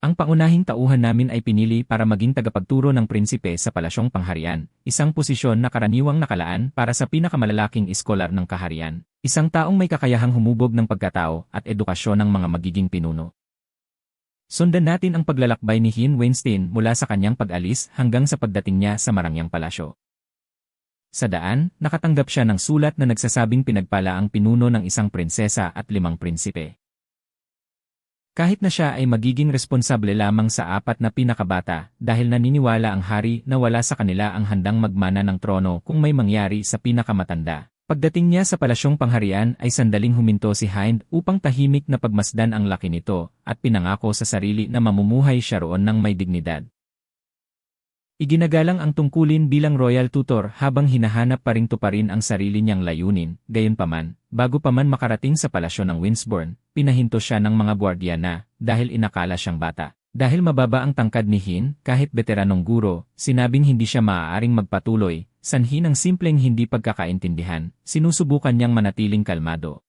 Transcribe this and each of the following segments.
Ang pangunahing tauhan namin ay pinili para maging tagapagturo ng prinsipe sa palasyong pangharian, isang posisyon na karaniwang nakalaan para sa pinakamalalaking iskolar ng kaharian, isang taong may kakayahang humubog ng pagkatao at edukasyon ng mga magiging pinuno. Sundan natin ang paglalakbay ni Hin Weinstein mula sa kanyang pag-alis hanggang sa pagdating niya sa Marangyang Palasyo. Sa daan, nakatanggap siya ng sulat na nagsasabing pinagpala ang pinuno ng isang prinsesa at 5 prinsipe. Kahit na siya ay magiging responsable lamang sa 4 na pinakabata dahil naniniwala ang hari na wala sa kanila ang handang magmana ng trono kung may mangyari sa pinakamatanda. Pagdating niya sa palasyong pangharian ay sandaling huminto si Hind upang tahimik na pagmasdan ang laki nito at pinangako sa sarili na mamumuhay siya roon ng may dignidad. Iginagalang ang tungkulin bilang royal tutor habang hinahanap pa ring tuparin ang sarili niyang layunin. Gayunpaman, bago pa man makarating sa palasyo ng Windsborne, pinahinto siya ng mga gwardiya na, dahil inakala siyang bata. Dahil mababa ang tangkad ni Hin, kahit veteranong guro, sinabing hindi siya maaaring magpatuloy, sanhi ng simpleng hindi pagkakaintindihan, sinusubukan niyang manatiling kalmado.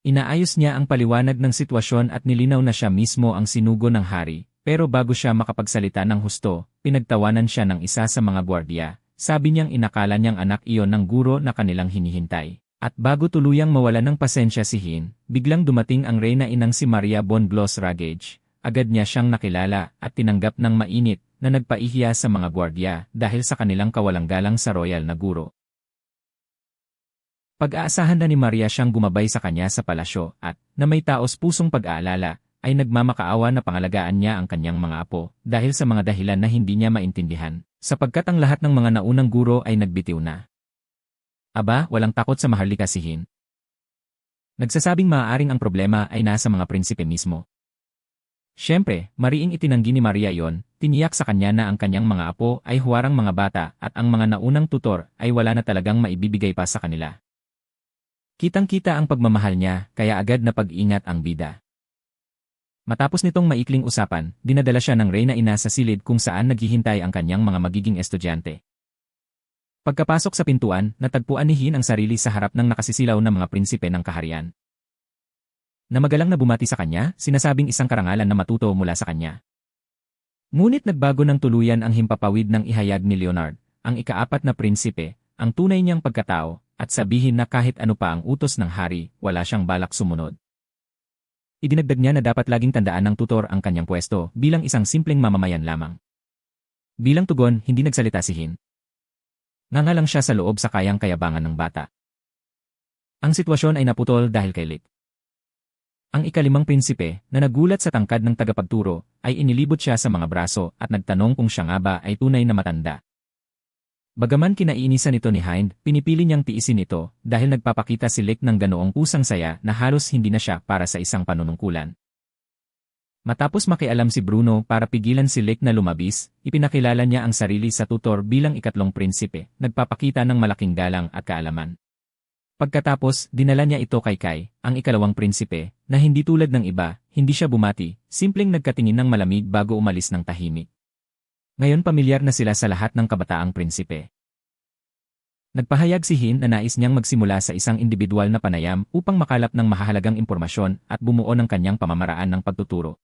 Inaayos niya ang paliwanag ng sitwasyon at nilinaw na siya mismo ang sinugo ng hari. Pero bago siya makapagsalita ng husto, pinagtawanan siya ng isa sa mga gwardiya. Sabi niyang inakala niyang anak iyon ng guro na kanilang hinihintay. At bago tuluyang mawala ng pasensya si Hin, biglang dumating ang reyna inang si Maria von Bloss-Ragage. Agad niya siyang nakilala at tinanggap ng mainit na nagpaihiya sa mga gwardiya dahil sa kanilang kawalang-galang sa royal na guro. Pag-aasahan na ni Maria siyang gumabay sa kanya sa palasyo at, na may taos pusong pag-aalala, ay nagmamakaawa na pangalagaan niya ang kanyang mga apo dahil sa mga dahilan na hindi niya maintindihan, sapagkat ang lahat ng mga naunang guro ay nagbitiw na. Aba, walang takot sa maharlika si Hin. Nagsasabing maaaring ang problema ay nasa mga prinsipe mismo. Siyempre, mariing itinanggi ni Maria iyon, tiniyak sa kanya na ang kanyang mga apo ay huwarang mga bata at ang mga naunang tutor ay wala na talagang maibibigay pa sa kanila. Kitang-kita ang pagmamahal niya, kaya agad na pag-ingat ang bida. Matapos nitong maikling usapan, dinadala siya ng reyna ina sa silid kung saan naghihintay ang kanyang mga magiging estudyante. Pagkapasok sa pintuan, natagpuan ni Hin ang sarili sa harap ng nakasisilaw na mga prinsipe ng kaharian. Namagalang na bumati sa kanya, sinasabing isang karangalan na matuto mula sa kanya. Ngunit nagbago ng tuluyan ang himpapawid ng ihayag ni Leonard, ang ika-4 na prinsipe, ang tunay niyang pagkatao, at sabihin na kahit ano pa ang utos ng hari, wala siyang balak sumunod. Idinagdag niya na dapat laging tandaan ng tutor ang kanyang pwesto bilang isang simpleng mamamayan lamang. Bilang tugon, hindi nagsalita si Hin. Nangalang siya sa loob sa kayang kayabangan ng bata. Ang sitwasyon ay naputol dahil kay Lick. Ang ika-5 prinsipe, na nagulat sa tangkad ng tagapagturo, ay inilibot siya sa mga braso at nagtanong kung siya nga ba ay tunay na matanda. Bagaman kinaiinisan ito ni Hind, pinipili niyang tiisin ito dahil nagpapakita si Lick ng ganoong pusang saya na halos hindi na siya para sa isang panunungkulan. Matapos makialam si Bruno para pigilan si Lick na lumabis, ipinakilala niya ang sarili sa tutor bilang ika-3 prinsipe, nagpapakita ng malaking galang at kaalaman. Pagkatapos, dinala niya ito kay Kai, ang ika-2 prinsipe, na hindi tulad ng iba, hindi siya bumati, simpleng nagkatingin ng malamig bago umalis ng tahimik. Ngayon pamilyar na sila sa lahat ng kabataang prinsipe. Nagpahayag si Hin na nais niyang magsimula sa isang individual na panayam upang makalap ng mahahalagang impormasyon at bumuo ng kanyang pamamaraan ng pagtuturo.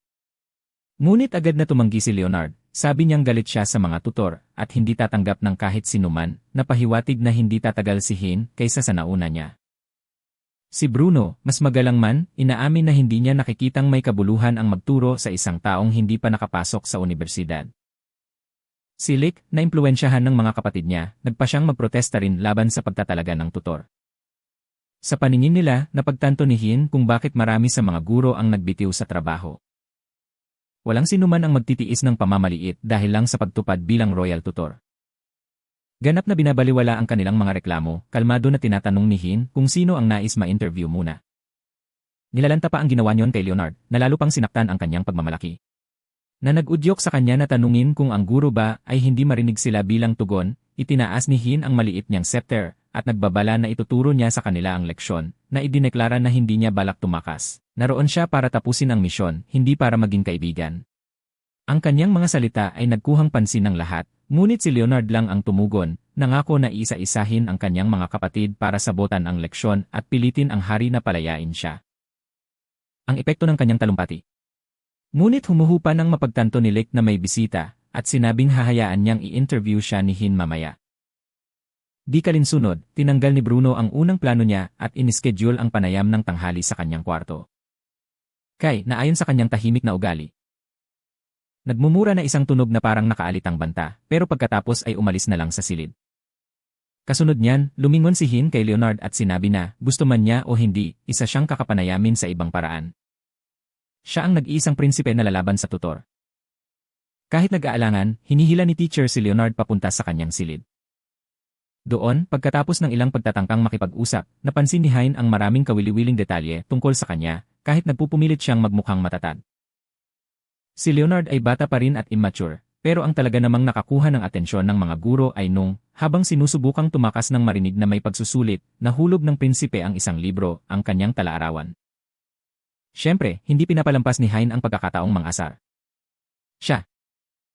Ngunit agad na tumanggi si Leonard, sabi niyang galit siya sa mga tutor at hindi tatanggap ng kahit sinuman na pahiwatig na hindi tatagal si Hin kaysa sa nauna niya. Si Bruno, mas magalang man, inaamin na hindi niya nakikitang may kabuluhan ang magturo sa isang taong hindi pa nakapasok sa universidad. Si Lick, na impluwensyahan ng mga kapatid niya, nagpa siyang magprotesta rin laban sa pagtatalaga ng tutor. Sa paningin nila, napagtanto ni Hin kung bakit marami sa mga guro ang nagbitiw sa trabaho. Walang sinuman ang magtitiis ng pamamaliit dahil lang sa pagtupad bilang royal tutor. Ganap na binabaliwala ang kanilang mga reklamo, kalmado na tinatanong ni Hin kung sino ang nais ma-interview muna. Nilalanta pa ang ginawa niyon kay Leonard, na lalo pang sinaktan ang kanyang pagmamalaki. Na nag-udyok sa kanya na tanungin kung ang guro ba ay hindi marinig sila bilang tugon, itinaas ni Hin ang maliit niyang scepter at nagbabala na ituturo niya sa kanila ang leksyon, na idineklara na hindi niya balak tumakas. Naroon siya para tapusin ang misyon, hindi para maging kaibigan. Ang kanyang mga salita ay nagkuhang pansin ng lahat, ngunit si Leonard lang ang tumugon, nangako na isa-isahin ang kanyang mga kapatid para sabotan ang leksyon at pilitin ang hari na palayain siya. Ang epekto ng kanyang talumpati. Ngunit humuhupa nang mapagtanto ni Lick na may bisita at sinabing hahayaan niyang i-interview siya ni Hin mamaya. Di kalinsunod, tinanggal ni Bruno ang unang plano niya at inischedule ang panayam ng tanghali sa kanyang kwarto. Kay, na ayon sa kanyang tahimik na ugali, nagmumura na isang tunog na parang nakaalitang banta, pero pagkatapos ay umalis na lang sa silid. Kasunod niyan, lumingon si Hin kay Leonard at sinabi na, gusto man niya o hindi, isa siyang kakapanayamin sa ibang paraan. Siya ang nag-iisang prinsipe na lalaban sa tutor. Kahit nag-aalangan, hinihila ni teacher si Leonard papunta sa kanyang silid. Doon, pagkatapos ng ilang pagtatangkang makipag-usap, napansin ni Hein ang maraming kawili-wiling detalye tungkol sa kanya, kahit nagpupumilit siyang magmukhang matatag. Si Leonard ay bata pa rin at immature, pero ang talaga namang nakakuha ng atensyon ng mga guro ay nung, habang sinusubukang tumakas ng marinig na may pagsusulit, nahulog ng prinsipe ang isang libro, ang kanyang talaarawan. Siyempre, hindi pinapalampas ni Hein ang pagkakataong mang-asar. Siya.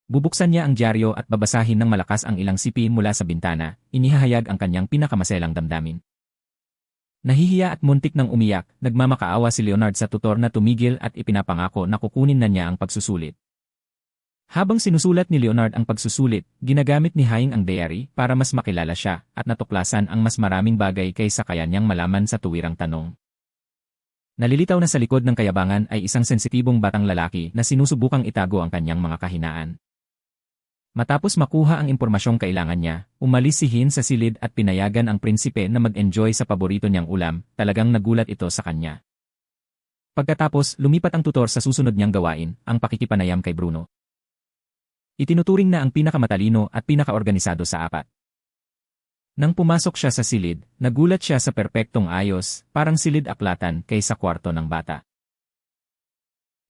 Bubuksan niya ang dyaryo at babasahin ng malakas ang ilang sipi mula sa bintana, inihahayag ang kanyang pinakamaselang damdamin. Nahihiya at muntik ng umiyak, nagmamakaawa si Leonard sa tutor na tumigil at ipinapangako na kukunin na niya ang pagsusulit. Habang sinusulat ni Leonard ang pagsusulit, ginagamit ni Hein ang diary para mas makilala siya at natuklasan ang mas maraming bagay kaysa kaya niyang malaman sa tuwirang tanong. Nalilitaw na sa likod ng kayabangan ay isang sensitibong batang lalaki na sinusubukang itago ang kanyang mga kahinaan. Matapos makuha ang impormasyong kailangan niya, umalis si Hin sa silid at pinayagan ang prinsipe na mag-enjoy sa paborito niyang ulam, talagang nagulat ito sa kanya. Pagkatapos, lumipat ang tutor sa susunod niyang gawain, ang pakikipanayam kay Bruno. Itinuturing na ang pinakamatalino at pinakaorganisado sa apat. Nang pumasok siya sa silid, nagulat siya sa perpektong ayos, parang silid aklatan kaysa kwarto ng bata.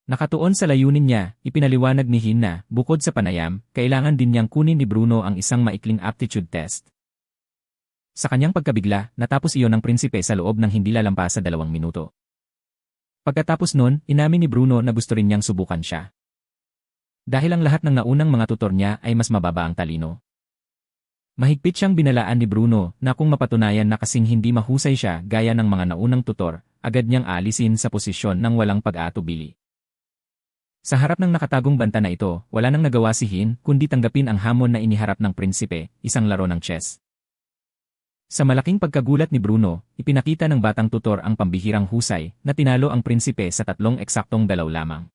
Nakatuon sa layunin niya, ipinaliwanag ni Hin na, bukod sa panayam, kailangan din niyang kunin ni Bruno ang isang maikling aptitude test. Sa kanyang pagkabigla, natapos iyon ng prinsipe sa loob ng hindi lalampas sa 2 minuto. Pagkatapos nun, inamin ni Bruno na gusto rin niyang subukan siya. Dahil ang lahat ng naunang mga tutor niya ay mas mababa ang talino. Mahigpit siyang binalaan ni Bruno na kung mapatunayan na kasing hindi mahusay siya gaya ng mga naunang tutor, agad niyang alisin sa posisyon ng walang pag-aatubili. Sa harap ng nakatagong banta na ito, wala nang nagawa si Hin kundi tanggapin ang hamon na iniharap ng prinsipe, isang laro ng chess. Sa malaking pagkagulat ni Bruno, ipinakita ng batang tutor ang pambihirang husay na tinalo ang prinsipe sa 3 eksaktong dalaw lamang.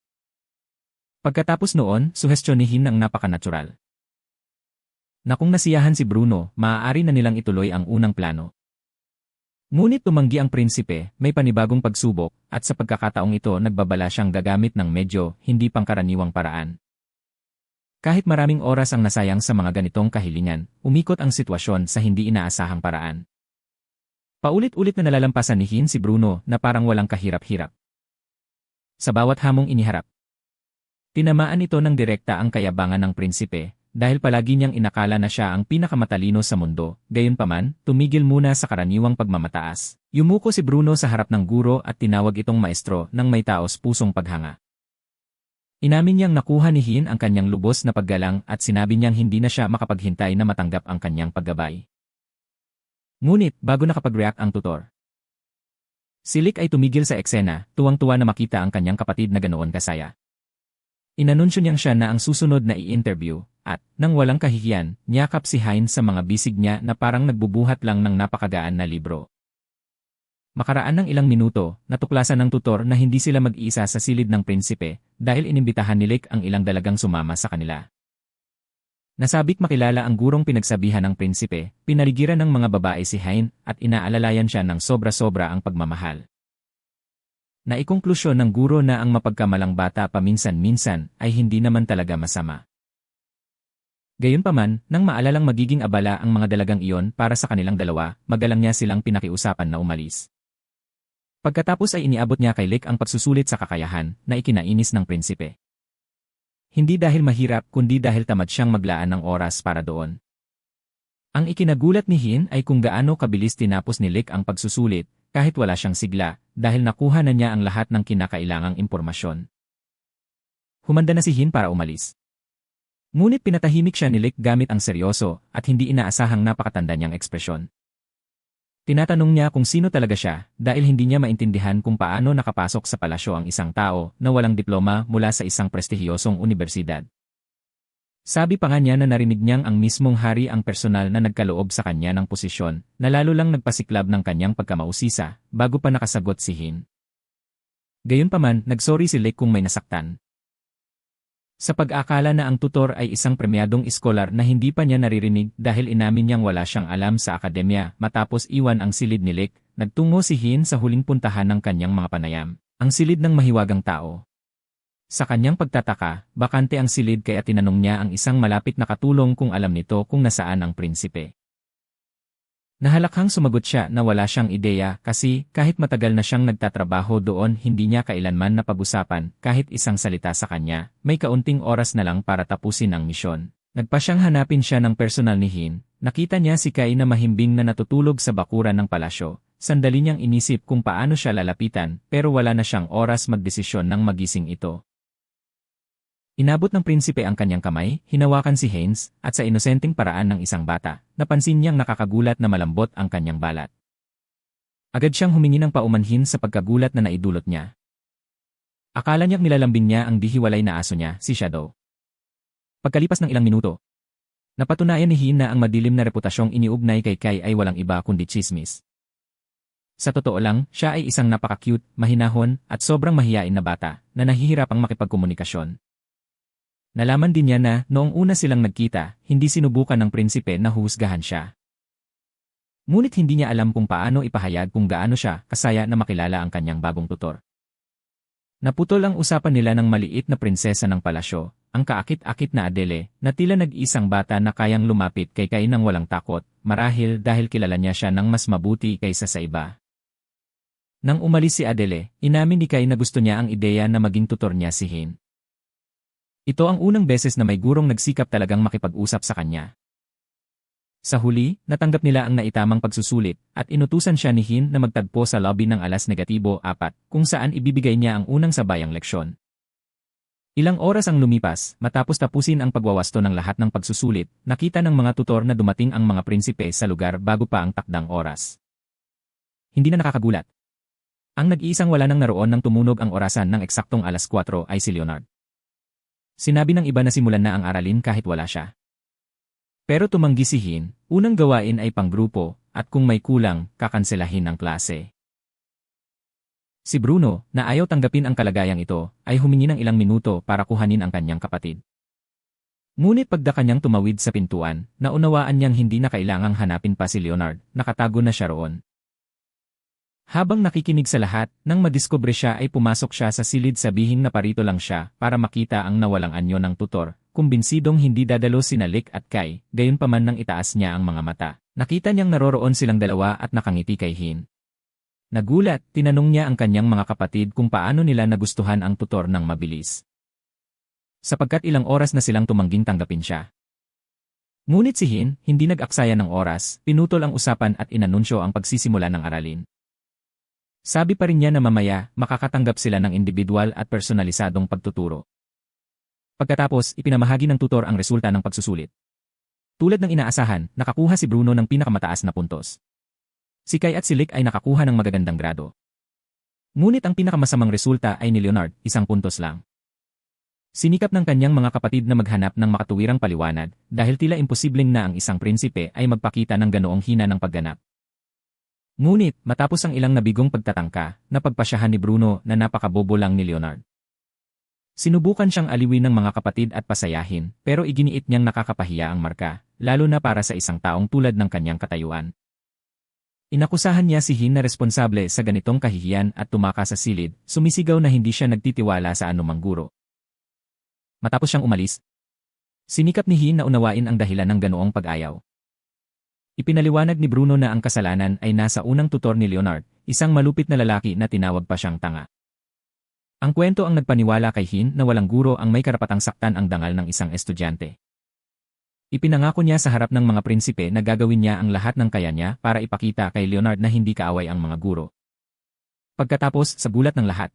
Pagkatapos noon, suhestyon ni Hin ang napakanatural. Na kung nasiyahan si Bruno, maaari na nilang ituloy ang unang plano. Ngunit tumanggi ang prinsipe, may panibagong pagsubok, at sa pagkakataong ito nagbabala siyang gagamit ng medyo hindi pangkaraniwang paraan. Kahit maraming oras ang nasayang sa mga ganitong kahilingan, umikot ang sitwasyon sa hindi inaasahang paraan. Paulit-ulit na nalalampasan ni Hin si Bruno na parang walang kahirap-hirap. Sa bawat hamong iniharap, tinamaan ito ng direkta ang kayabangan ng prinsipe, dahil palagi niyang inakala na siya ang pinakamatalino sa mundo, gayunpaman, tumigil muna sa karaniwang pagmamataas. Yumuko si Bruno sa harap ng guro at tinawag itong maestro ng may taos pusong paghanga. Inamin niyang nakuha ni Hin ang kanyang lubos na paggalang at sinabi niyang hindi na siya makapaghintay na matanggap ang kanyang paggabay. Ngunit, bago nakapag-react ang tutor, si Lick ay tumigil sa eksena, tuwang-tuwa na makita ang kanyang kapatid na ganoon kasaya. Inanunsyo niyang siya na ang susunod na i-interview, at, nang walang kahihiyan, niyakap si Hein sa mga bisig niya na parang nagbubuhat lang ng napakagaan na libro. Makaraan ng ilang minuto, natuklasan ng tutor na hindi sila mag-iisa sa silid ng prinsipe, dahil inimbitahan ni Lick ang ilang dalagang sumama sa kanila. Nasabik makilala ang gurong pinagsabihan ng prinsipe, pinaligiran ng mga babae si Hein, at inaalalayan siya ng sobra-sobra ang pagmamahal. Naikonklusyon ng guro na ang mapagkamalang bata paminsan-minsan ay hindi naman talaga masama. Gayunpaman, nang maalalang magiging abala ang mga dalagang iyon para sa kanilang dalawa, magalang niya silang pinakiusapan na umalis. Pagkatapos ay iniabot niya kay Lick ang pagsusulit sa kakayahan na ikinainis ng prinsipe. Hindi dahil mahirap kundi dahil tamad siyang maglaan ng oras para doon. Ang ikinagulat ni Hin ay kung gaano kabilis tinapos ni Lick ang pagsusulit, kahit wala siyang sigla, dahil nakuha na niya ang lahat ng kinakailangang impormasyon. Humanda na si Hin para umalis. Ngunit pinatahimik siya ni Lick gamit ang seryoso at hindi inaasahang napakatanda niyang ekspresyon. Tinatanong niya kung sino talaga siya dahil hindi niya maintindihan kung paano nakapasok sa palasyo ang isang tao na walang diploma mula sa isang prestihiyosong unibersidad. Sabi pa nga niya na narinig niyang ang mismong hari ang personal na nagkaloob sa kanya ng posisyon na lalo lang nagpasiklab ng kanyang pagkamausisa bago pa nakasagot si Hin. Gayunpaman, nagsorry si Lek kung may nasaktan. Sa pag-akala na ang tutor ay isang premyadong iskolar na hindi pa niya naririnig dahil inamin niyang wala siyang alam sa akademya matapos iwan ang silid ni Lek, nagtungo si Hin sa huling puntahan ng kanyang mga panayam, ang silid ng mahiwagang tao. Sa kanyang pagtataka, bakante ang silid kaya tinanong niya ang isang malapit na katulong kung alam nito kung nasaan ang prinsipe. Nahalakhang sumagot siya na wala siyang ideya kasi kahit matagal na siyang nagtatrabaho doon hindi niya kailanman napag-usapan kahit isang salita sa kanya, may kaunting oras na lang para tapusin ang misyon. Nagpa siyang hanapin siya ng personal ni Hin, nakita niya si Kai na mahimbing na natutulog sa bakuran ng palasyo, sandali niyang inisip kung paano siya lalapitan pero wala na siyang oras magdesisyon nang magising ito. Inabot ng prinsipe ang kanyang kamay, hinawakan si Haynes, at sa inosenteng paraan ng isang bata, napansin niyang nakakagulat na malambot ang kanyang balat. Agad siyang humingi ng paumanhin sa pagkagulat na naidulot niya. Akala niyang nilalambing niya ang dihiwalay na aso niya, si Shadow. Pagkalipas ng ilang minuto, napatunayan ni Hin na ang madilim na reputasyong iniugnay kay Kai ay walang iba kundi tsismis. Sa totoo lang, siya ay isang napaka-cute, mahinahon, at sobrang mahiyain na bata na nahihirapang makipagkomunikasyon. Nalaman din niya na noong una silang nagkita, hindi sinubukan ng prinsipe na husgahan siya. Ngunit hindi niya alam kung paano ipahayag kung gaano siya kasaya na makilala ang kanyang bagong tutor. Naputol ang usapan nila ng maliit na prinsesa ng palasyo, ang kaakit-akit na Adele, na tila nag-isang bata na kayang lumapit kay Kai nang walang takot, marahil dahil kilala niya siya ng mas mabuti kaysa sa iba. Nang umalis si Adele, inamin ni Kai na gusto niya ang ideya na maging tutor niya si Hin. Ito ang unang beses na may gurong nagsikap talagang makipag-usap sa kanya. Sa huli, natanggap nila ang naitamang pagsusulit at inutusan siya ni Hin na magtagpo sa lobby ng -4 kung saan ibibigay niya ang unang sabayang leksyon. Ilang oras ang lumipas, matapos tapusin ang pagwawasto ng lahat ng pagsusulit, nakita ng mga tutor na dumating ang mga prinsipe sa lugar bago pa ang takdang oras. Hindi na nakakagulat. Ang nag-iisang wala nang naroon nang tumunog ang orasan ng eksaktong 4 ay si Leonard. Sinabi ng iba na simulan na ang aralin kahit wala siya. Pero tumanggi si Hin, unang gawain ay panggrupo, at kung may kulang, kakanselahin ang klase. Si Bruno, na ayaw tanggapin ang kalagayang ito, ay humingi ng ilang minuto para kuhanin ang kanyang kapatid. Ngunit pagda kanyang tumawid sa pintuan, naunawaan niyang hindi na kailangang hanapin pa si Leonard, nakatago na siya roon. Habang nakikinig sa lahat, nang madiskubre siya ay pumasok siya sa silid sabihing na parito lang siya para makita ang nawalang anyo ng tutor, kumbinsidong hindi dadalo sina Lek at Kai, gayunpaman nang itaas niya ang mga mata. Nakita niyang naroroon silang dalawa at nakangiti kay Hin. Nagulat, tinanong niya ang kanyang mga kapatid kung paano nila nagustuhan ang tutor ng mabilis. Sapagkat ilang oras na silang tumangging tanggapin siya. Ngunit si Hin, hindi nag-aksaya ng oras, pinutol ang usapan at inanunsyo ang pagsisimula ng aralin. Sabi pa rin niya na mamaya, makakatanggap sila ng individual at personalisadong pagtuturo. Pagkatapos, ipinamahagi ng tutor ang resulta ng pagsusulit. Tulad ng inaasahan, nakakuha si Bruno ng pinakamataas na puntos. Si Kai at si Lek ay nakakuha ng magagandang grado. Ngunit ang pinakamasamang resulta ay ni Leonard, 1 puntos lang. Sinikap ng kanyang mga kapatid na maghanap ng makatuwirang paliwanag dahil tila imposibleng na ang isang prinsipe ay magpakita ng ganoong hina ng pagganap. Ngunit, matapos ang ilang nabigong pagtatangka, napagpasyahan ni Bruno na napakabobo lang ni Leonard. Sinubukan siyang aliwin ng mga kapatid at pasayahin, pero iginiit niyang nakakapahiya ang marka, lalo na para sa isang taong tulad ng kanyang katayuan. Inakusahan niya si Hin na responsable sa ganitong kahihiyan at tumaka sa silid, sumisigaw na hindi siya nagtitiwala sa anumang guro. Matapos siyang umalis, sinikap ni Hin na unawain ang dahilan ng ganoong pag-ayaw. Ipinaliwanag ni Bruno na ang kasalanan ay nasa unang tutor ni Leonard, isang malupit na lalaki na tinawag pa siyang tanga. Ang kwento ang nagpaniwala kay Hin na walang guro ang may karapatang saktan ang dangal ng isang estudyante. Ipinangako niya sa harap ng mga prinsipe na gagawin niya ang lahat ng kaya niya para ipakita kay Leonard na hindi kaaway ang mga guro. Pagkatapos, sa gulat ng lahat,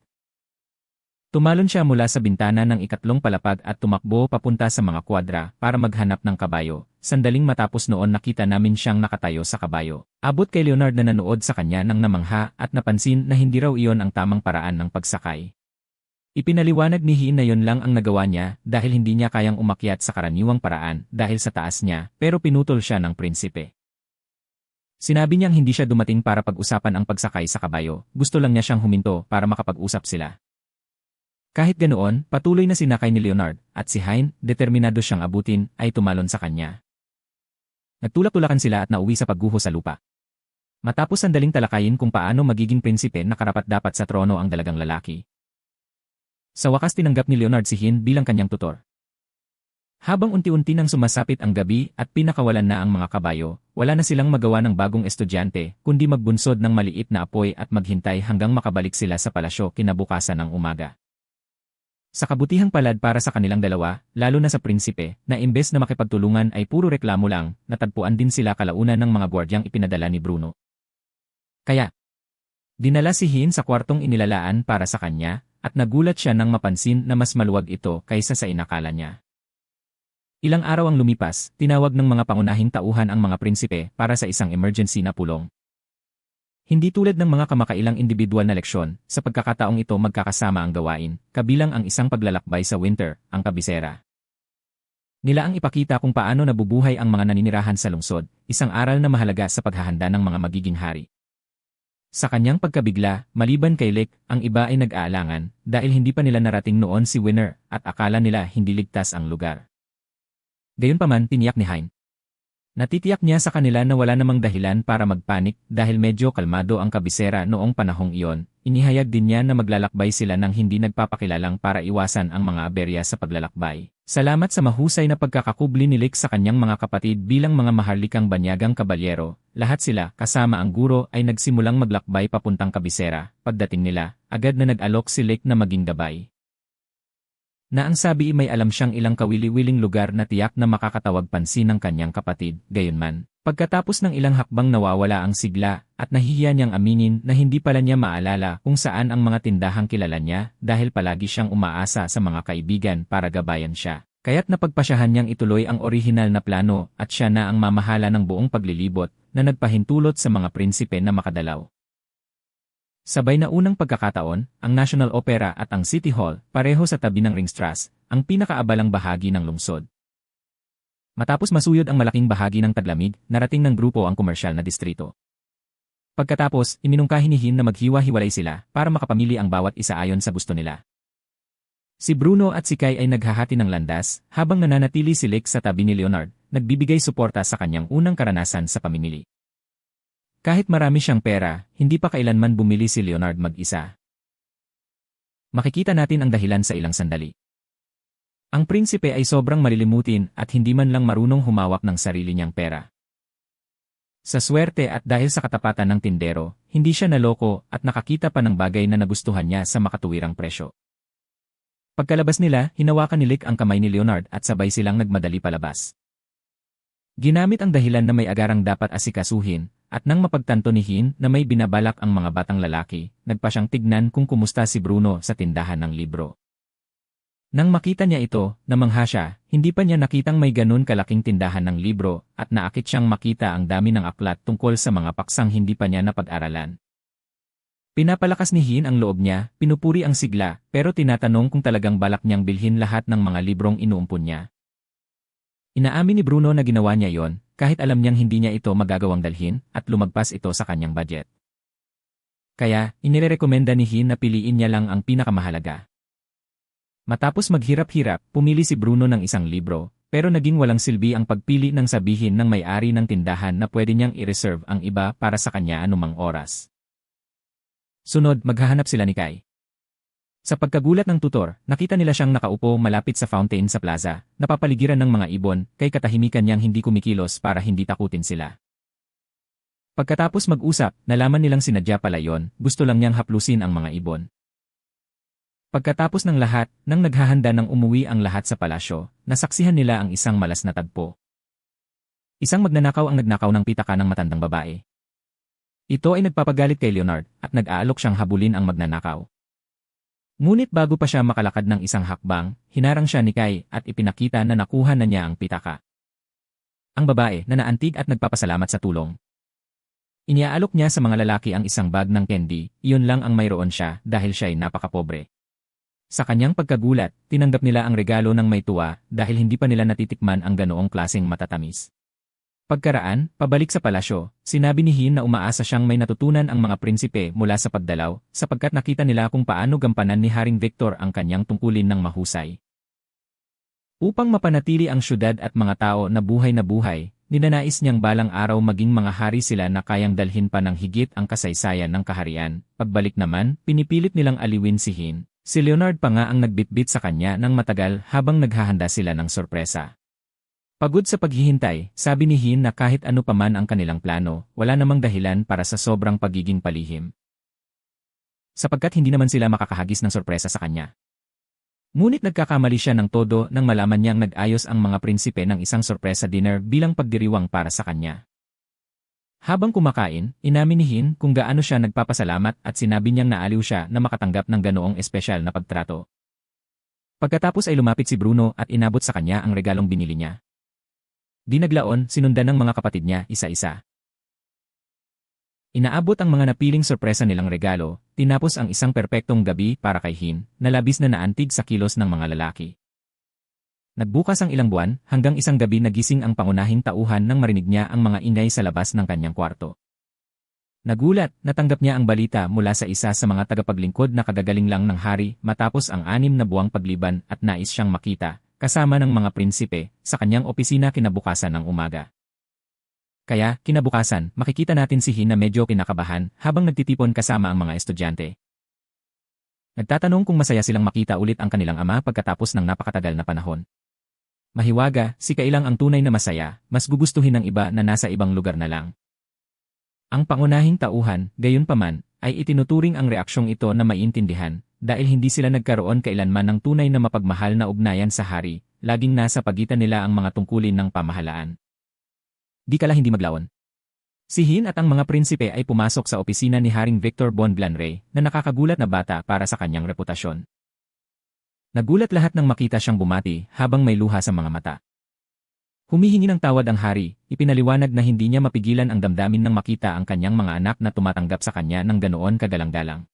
tumalon siya mula sa bintana ng 3 palapag at tumakbo papunta sa mga kwadra para maghanap ng kabayo, sandaling matapos noon nakita namin siyang nakatayo sa kabayo. Abot kay Leonard na nanood sa kanya ng namangha at napansin na hindi raw iyon ang tamang paraan ng pagsakay. Ipinaliwanag ni Hin na yon lang ang nagawa niya dahil hindi niya kayang umakyat sa karaniwang paraan dahil sa taas niya, pero pinutol siya ng prinsipe. Sinabi niyang hindi siya dumating para pag-usapan ang pagsakay sa kabayo, gusto lang niya siyang huminto para makapag-usap sila. Kahit ganoon, patuloy na sinakay ni Leonard, at si Hein, determinado siyang abutin, ay tumalon sa kanya. Nagtulak-tulakan sila at nauwi sa pagguho sa lupa. Matapos sandaling talakayin kung paano magiging prinsipe na karapat-dapat sa trono ang dalagang lalaki. Sa wakas tinanggap ni Leonard si Hin bilang kanyang tutor. Habang unti-unti nang sumasapit ang gabi at pinakawalan na ang mga kabayo, wala na silang magawa ng bagong estudyante kundi magbunsod ng maliit na apoy at maghintay hanggang makabalik sila sa palasyo kinabukasan ng umaga. Sa kabutihang palad para sa kanilang dalawa, lalo na sa prinsipe, na imbes na makipagtulungan ay puro reklamo lang, natagpuan din sila kalaunan ng mga gwardyang ipinadala ni Bruno. Kaya, dinala si Hin sa kwartong inilalaan para sa kanya, at nagulat siya nang mapansin na mas maluwag ito kaysa sa inakala niya. Ilang araw ang lumipas, tinawag ng mga pangunahing tauhan ang mga prinsipe para sa isang emergency na pulong. Hindi tulad ng mga kamakailang individual na leksyon, sa pagkakataong ito magkakasama ang gawain, kabilang ang isang paglalakbay sa winter, ang kabisera. Nila ang ipakita kung paano nabubuhay ang mga naninirahan sa lungsod, isang aral na mahalaga sa paghahanda ng mga magiging hari. Sa kanyang pagkabigla, maliban kay Lick, ang iba ay nag-aalangan dahil hindi pa nila narating noon si Winner at akala nila hindi ligtas ang lugar. Gayunpaman, tiniyak ni Hein. Natitiyak niya sa kanila na wala namang dahilan para magpanik dahil medyo kalmado ang kabisera noong panahong iyon. Inihayag din niya na maglalakbay sila ng hindi nagpapakilalang para iwasan ang mga aberya sa paglalakbay. Salamat sa mahusay na pagkakakubli ni Lick sa kanyang mga kapatid bilang mga maharlikang banyagang kabalyero, lahat sila, kasama ang guro, ay nagsimulang maglakbay papuntang kabisera. Pagdating nila, agad na nag-alok si Lick na maging gabay. Na ang sabi may alam siyang ilang kawili-wiling lugar na tiyak na makakatawag pansin ng kanyang kapatid, gayunman. Pagkatapos ng ilang hakbang nawawala ang sigla, at nahihiya niyang aminin na hindi pala niya maalala kung saan ang mga tindahang kilala niya dahil palagi siyang umaasa sa mga kaibigan para gabayan siya. Kaya't napagpasyahan niyang ituloy ang orihinal na plano at siya na ang mamahala ng buong paglilibot na nagpahintulot sa mga prinsipe na makadalaw. Sabay na unang pagkakataon, ang National Opera at ang City Hall, pareho sa tabi ng Ringstrasse, ang pinakaabalang bahagi ng lungsod. Matapos masuyod ang malaking bahagi ng taglamig, narating ng grupo ang komersyal na distrito. Pagkatapos, iminungkahi ni Hin na maghiwa-hiwalay sila para makapamili ang bawat isa ayon sa gusto nila. Si Bruno at si Kai ay naghahati ng landas, habang nananatili si Lick sa tabi ni Leonard, nagbibigay suporta sa kanyang unang karanasan sa pamimili. Kahit marami siyang pera, hindi pa kailanman bumili si Leonard mag-isa. Makikita natin ang dahilan sa ilang sandali. Ang prinsipe ay sobrang malilimutin at hindi man lang marunong humawak ng sarili niyang pera. Sa swerte at dahil sa katapatan ng tindero, hindi siya naloko at nakakita pa ng bagay na nagustuhan niya sa makatuwirang presyo. Pagkalabas nila, hinawakan ni Lick ang kamay ni Leonard at sabay silang nagmadali palabas. Ginamit ang dahilan na may agarang dapat asikasuhin, at nang mapagtanto ni Hin na may binabalak ang mga batang lalaki, nagpa siyang tignan kung kumusta si Bruno sa tindahan ng libro. Nang makita niya ito, namangha siya, hindi pa niya nakitang may ganun kalaking tindahan ng libro, at naakit siyang makita ang dami ng aklat tungkol sa mga paksang hindi pa niya napag-aralan. Pinapalakas ni Hin ang loob niya, pinupuri ang sigla, pero tinatanong kung talagang balak niyang bilhin lahat ng mga librong inuumpon niya. Inaamin ni Bruno na ginawa niya yon, kahit alam niyang hindi niya ito magagawang dalhin, at lumagpas ito sa kanyang budget. Kaya, inirekomenda ni Hin na piliin niya lang ang pinakamahalaga. Matapos maghirap-hirap, pumili si Bruno ng isang libro, pero naging walang silbi ang pagpili ng sabihin ng may-ari ng tindahan na pwede niyang i-reserve ang iba para sa kanya anumang oras. Sunod, maghahanap sila ni Kai. Sa pagkagulat ng tutor, nakita nila siyang nakaupo malapit sa fountain sa plaza, napapaligiran ng mga ibon, kay katahimikan niyang hindi kumikilos para hindi takutin sila. Pagkatapos mag-usap, nalaman nilang sinadya pala yon, gusto lang niyang haplusin ang mga ibon. Pagkatapos ng lahat, nang naghahanda ng umuwi ang lahat sa palasyo, nasaksihan nila ang isang malas na tagpo. Isang magnanakaw ang nagnakaw ng pitaka ng matandang babae. Ito ay nagpapagalit kay Leonard at nag-aalok siyang habulin ang magnanakaw. Ngunit bago pa siya makalakad ng isang hakbang, hinarang siya ni Kai at ipinakita na nakuha na niya ang pitaka. ang babae na naantig at nagpapasalamat sa tulong. Iniaalok niya sa mga lalaki ang isang bag ng candy, iyon lang ang mayroon siya dahil siya ay napakapobre. Sa kanyang pagkagulat, tinanggap nila ang regalo ng may tuwa dahil hindi pa nila natitikman ang ganoong klaseng matatamis. Pagkaraan, pabalik sa palasyo, sinabi ni Hin na umaasa siyang may natutunan ang mga prinsipe mula sa pagdalaw sapagkat nakita nila kung paano gampanan ni Haring Victor ang kanyang tungkulin ng mahusay. Upang mapanatili ang syudad at mga tao na buhay, ninanais niyang balang araw maging mga hari sila na kayang dalhin pa ng higit ang kasaysayan ng kaharian. Pagbalik naman, pinipilit nilang aliwin si Hin. Si Leonard pa nga ang nagbitbit sa kanya ng matagal habang naghahanda sila ng sorpresa. Pagod sa paghihintay, sabi ni Hin na kahit ano paman ang kanilang plano, wala namang dahilan para sa sobrang pagiging palihim. Sapagkat hindi naman sila makakahagis ng sorpresa sa kanya. Ngunit nagkakamali siya ng todo nang malaman niyang nag-ayos ang mga prinsipe ng isang sorpresa dinner bilang pagdiriwang para sa kanya. Habang kumakain, inamin ni Hin kung gaano siya nagpapasalamat at sinabi niyang naaliw siya na makatanggap ng ganoong espesyal na pagtrato. Pagkatapos ay lumapit si Bruno at inabot sa kanya ang regalong binili niya. Di naglaon, sinundan ng mga kapatid niya isa-isa. Inaabot ang mga napiling sorpresa nilang regalo, tinapos ang isang perpektong gabi para kay Hin, na labis na naantig sa kilos ng mga lalaki. Nagbukas ang ilang buwan, hanggang isang gabi nagising ang pangunahing tauhan nang marinig niya ang mga ingay sa labas ng kanyang kwarto. Nagulat, natanggap niya ang balita mula sa isa sa mga tagapaglingkod na kagagaling lang ng hari matapos ang 6 na buwang pagliban at nais siyang makita, kasama ng mga prinsipe, sa kanyang opisina kinabukasan ng umaga. Kaya, kinabukasan, makikita natin si Hin na medyo kinakabahan habang nagtitipon kasama ang mga estudyante. Nagtatanong kung masaya silang makita ulit ang kanilang ama pagkatapos ng napakatagal na panahon. Mahiwaga, si Kailang ang tunay na masaya, mas gugustuhin ng iba na nasa ibang lugar na lang. Ang pangunahing tauhan, gayunpaman, ay itinuturing ang reaksyong ito na maiintindihan, dahil hindi sila nagkaroon kailanman ng tunay na mapagmahal na ugnayan sa hari, laging nasa pagitan nila ang mga tungkulin ng pamahalaan. Di kala hindi maglaon. Si Hin at ang mga prinsipe ay pumasok sa opisina ni Haring Victor von Blanray na nakakagulat na bata para sa kanyang reputasyon. Nagulat lahat nang makita siyang bumati habang may luha sa mga mata. Humihingi ng tawad ang hari, ipinaliwanag na hindi niya mapigilan ang damdamin nang makita ang kanyang mga anak na tumatanggap sa kanya ng ganoon kagalang-galang.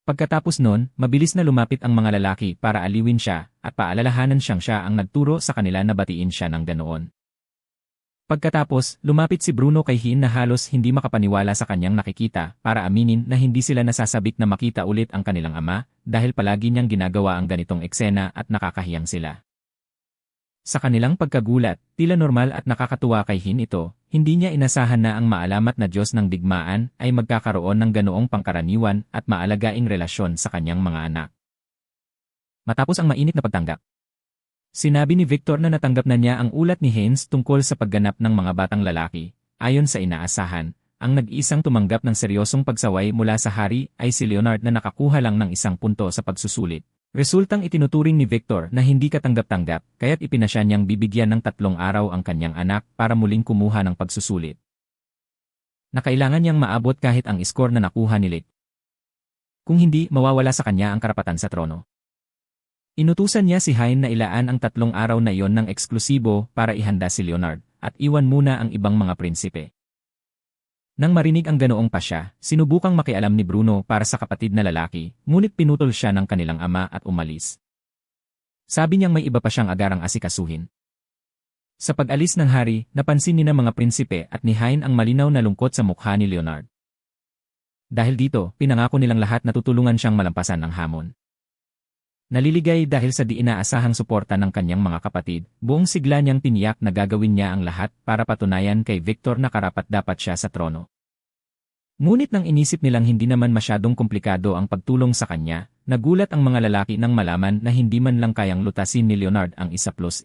Pagkatapos nun, mabilis na lumapit ang mga lalaki para aliwin siya at paalalahanan siya ang nagturo sa kanila na batiin siya ng ganoon. Pagkatapos, lumapit si Bruno kay Hin na halos hindi makapaniwala sa kanyang nakikita para aminin na hindi sila nasasabik na makita ulit ang kanilang ama dahil palagi niyang ginagawa ang ganitong eksena at nakakahiyang sila. Sa kanilang pagkagulat, tila normal at nakakatuwa kay Hin ito, hindi niya inasahan na ang maalamat na Diyos ng digmaan ay magkakaroon ng ganoong pangkaraniwan at maalagaing relasyon sa kanyang mga anak. Matapos ang mainit na pagtanggap, sinabi ni Victor na natanggap na niya ang ulat ni Haynes tungkol sa pagganap ng mga batang lalaki. Ayon sa inaasahan, ang nag-iisang tumanggap ng seryosong pagsaway mula sa hari ay si Leonard na nakakuha lang ng 1 punto sa pagsusulit. Resultang itinuturing ni Victor na hindi katanggap-tanggap kaya't ipinasya niyang bibigyan ng 3 araw ang kanyang anak para muling kumuha ng pagsusulit. Na kailangan niyang maabot kahit ang score na nakuha ni Lick. Kung hindi, mawawala sa kanya ang karapatan sa trono. Inutusan niya si Hein na ilaan ang 3 araw na iyon ng eksklusibo para ihanda si Leonard at iwan muna ang ibang mga prinsipe. Nang marinig ang ganoong pasya, sinubukang makialam ni Bruno para sa kapatid na lalaki, ngunit pinutol siya ng kanilang ama at umalis. Sabi niyang may iba pa siyang agarang asikasuhin. Sa pag-alis ng hari, napansin ni na mga prinsipe at ni Hein ang malinaw na lungkot sa mukha ni Leonard. Dahil dito, pinangako nilang lahat na tutulungan siyang malampasan ng hamon. Naliligay dahil sa di inaasahang suporta ng kanyang mga kapatid, buong sigla niyang tiniyak na gagawin niya ang lahat para patunayan kay Victor na karapat-dapat siya sa trono. Ngunit nang inisip nilang hindi naman masyadong komplikado ang pagtulong sa kanya, nagulat ang mga lalaki nang malaman na hindi man lang kayang lutasin ni Leonard ang 1+1.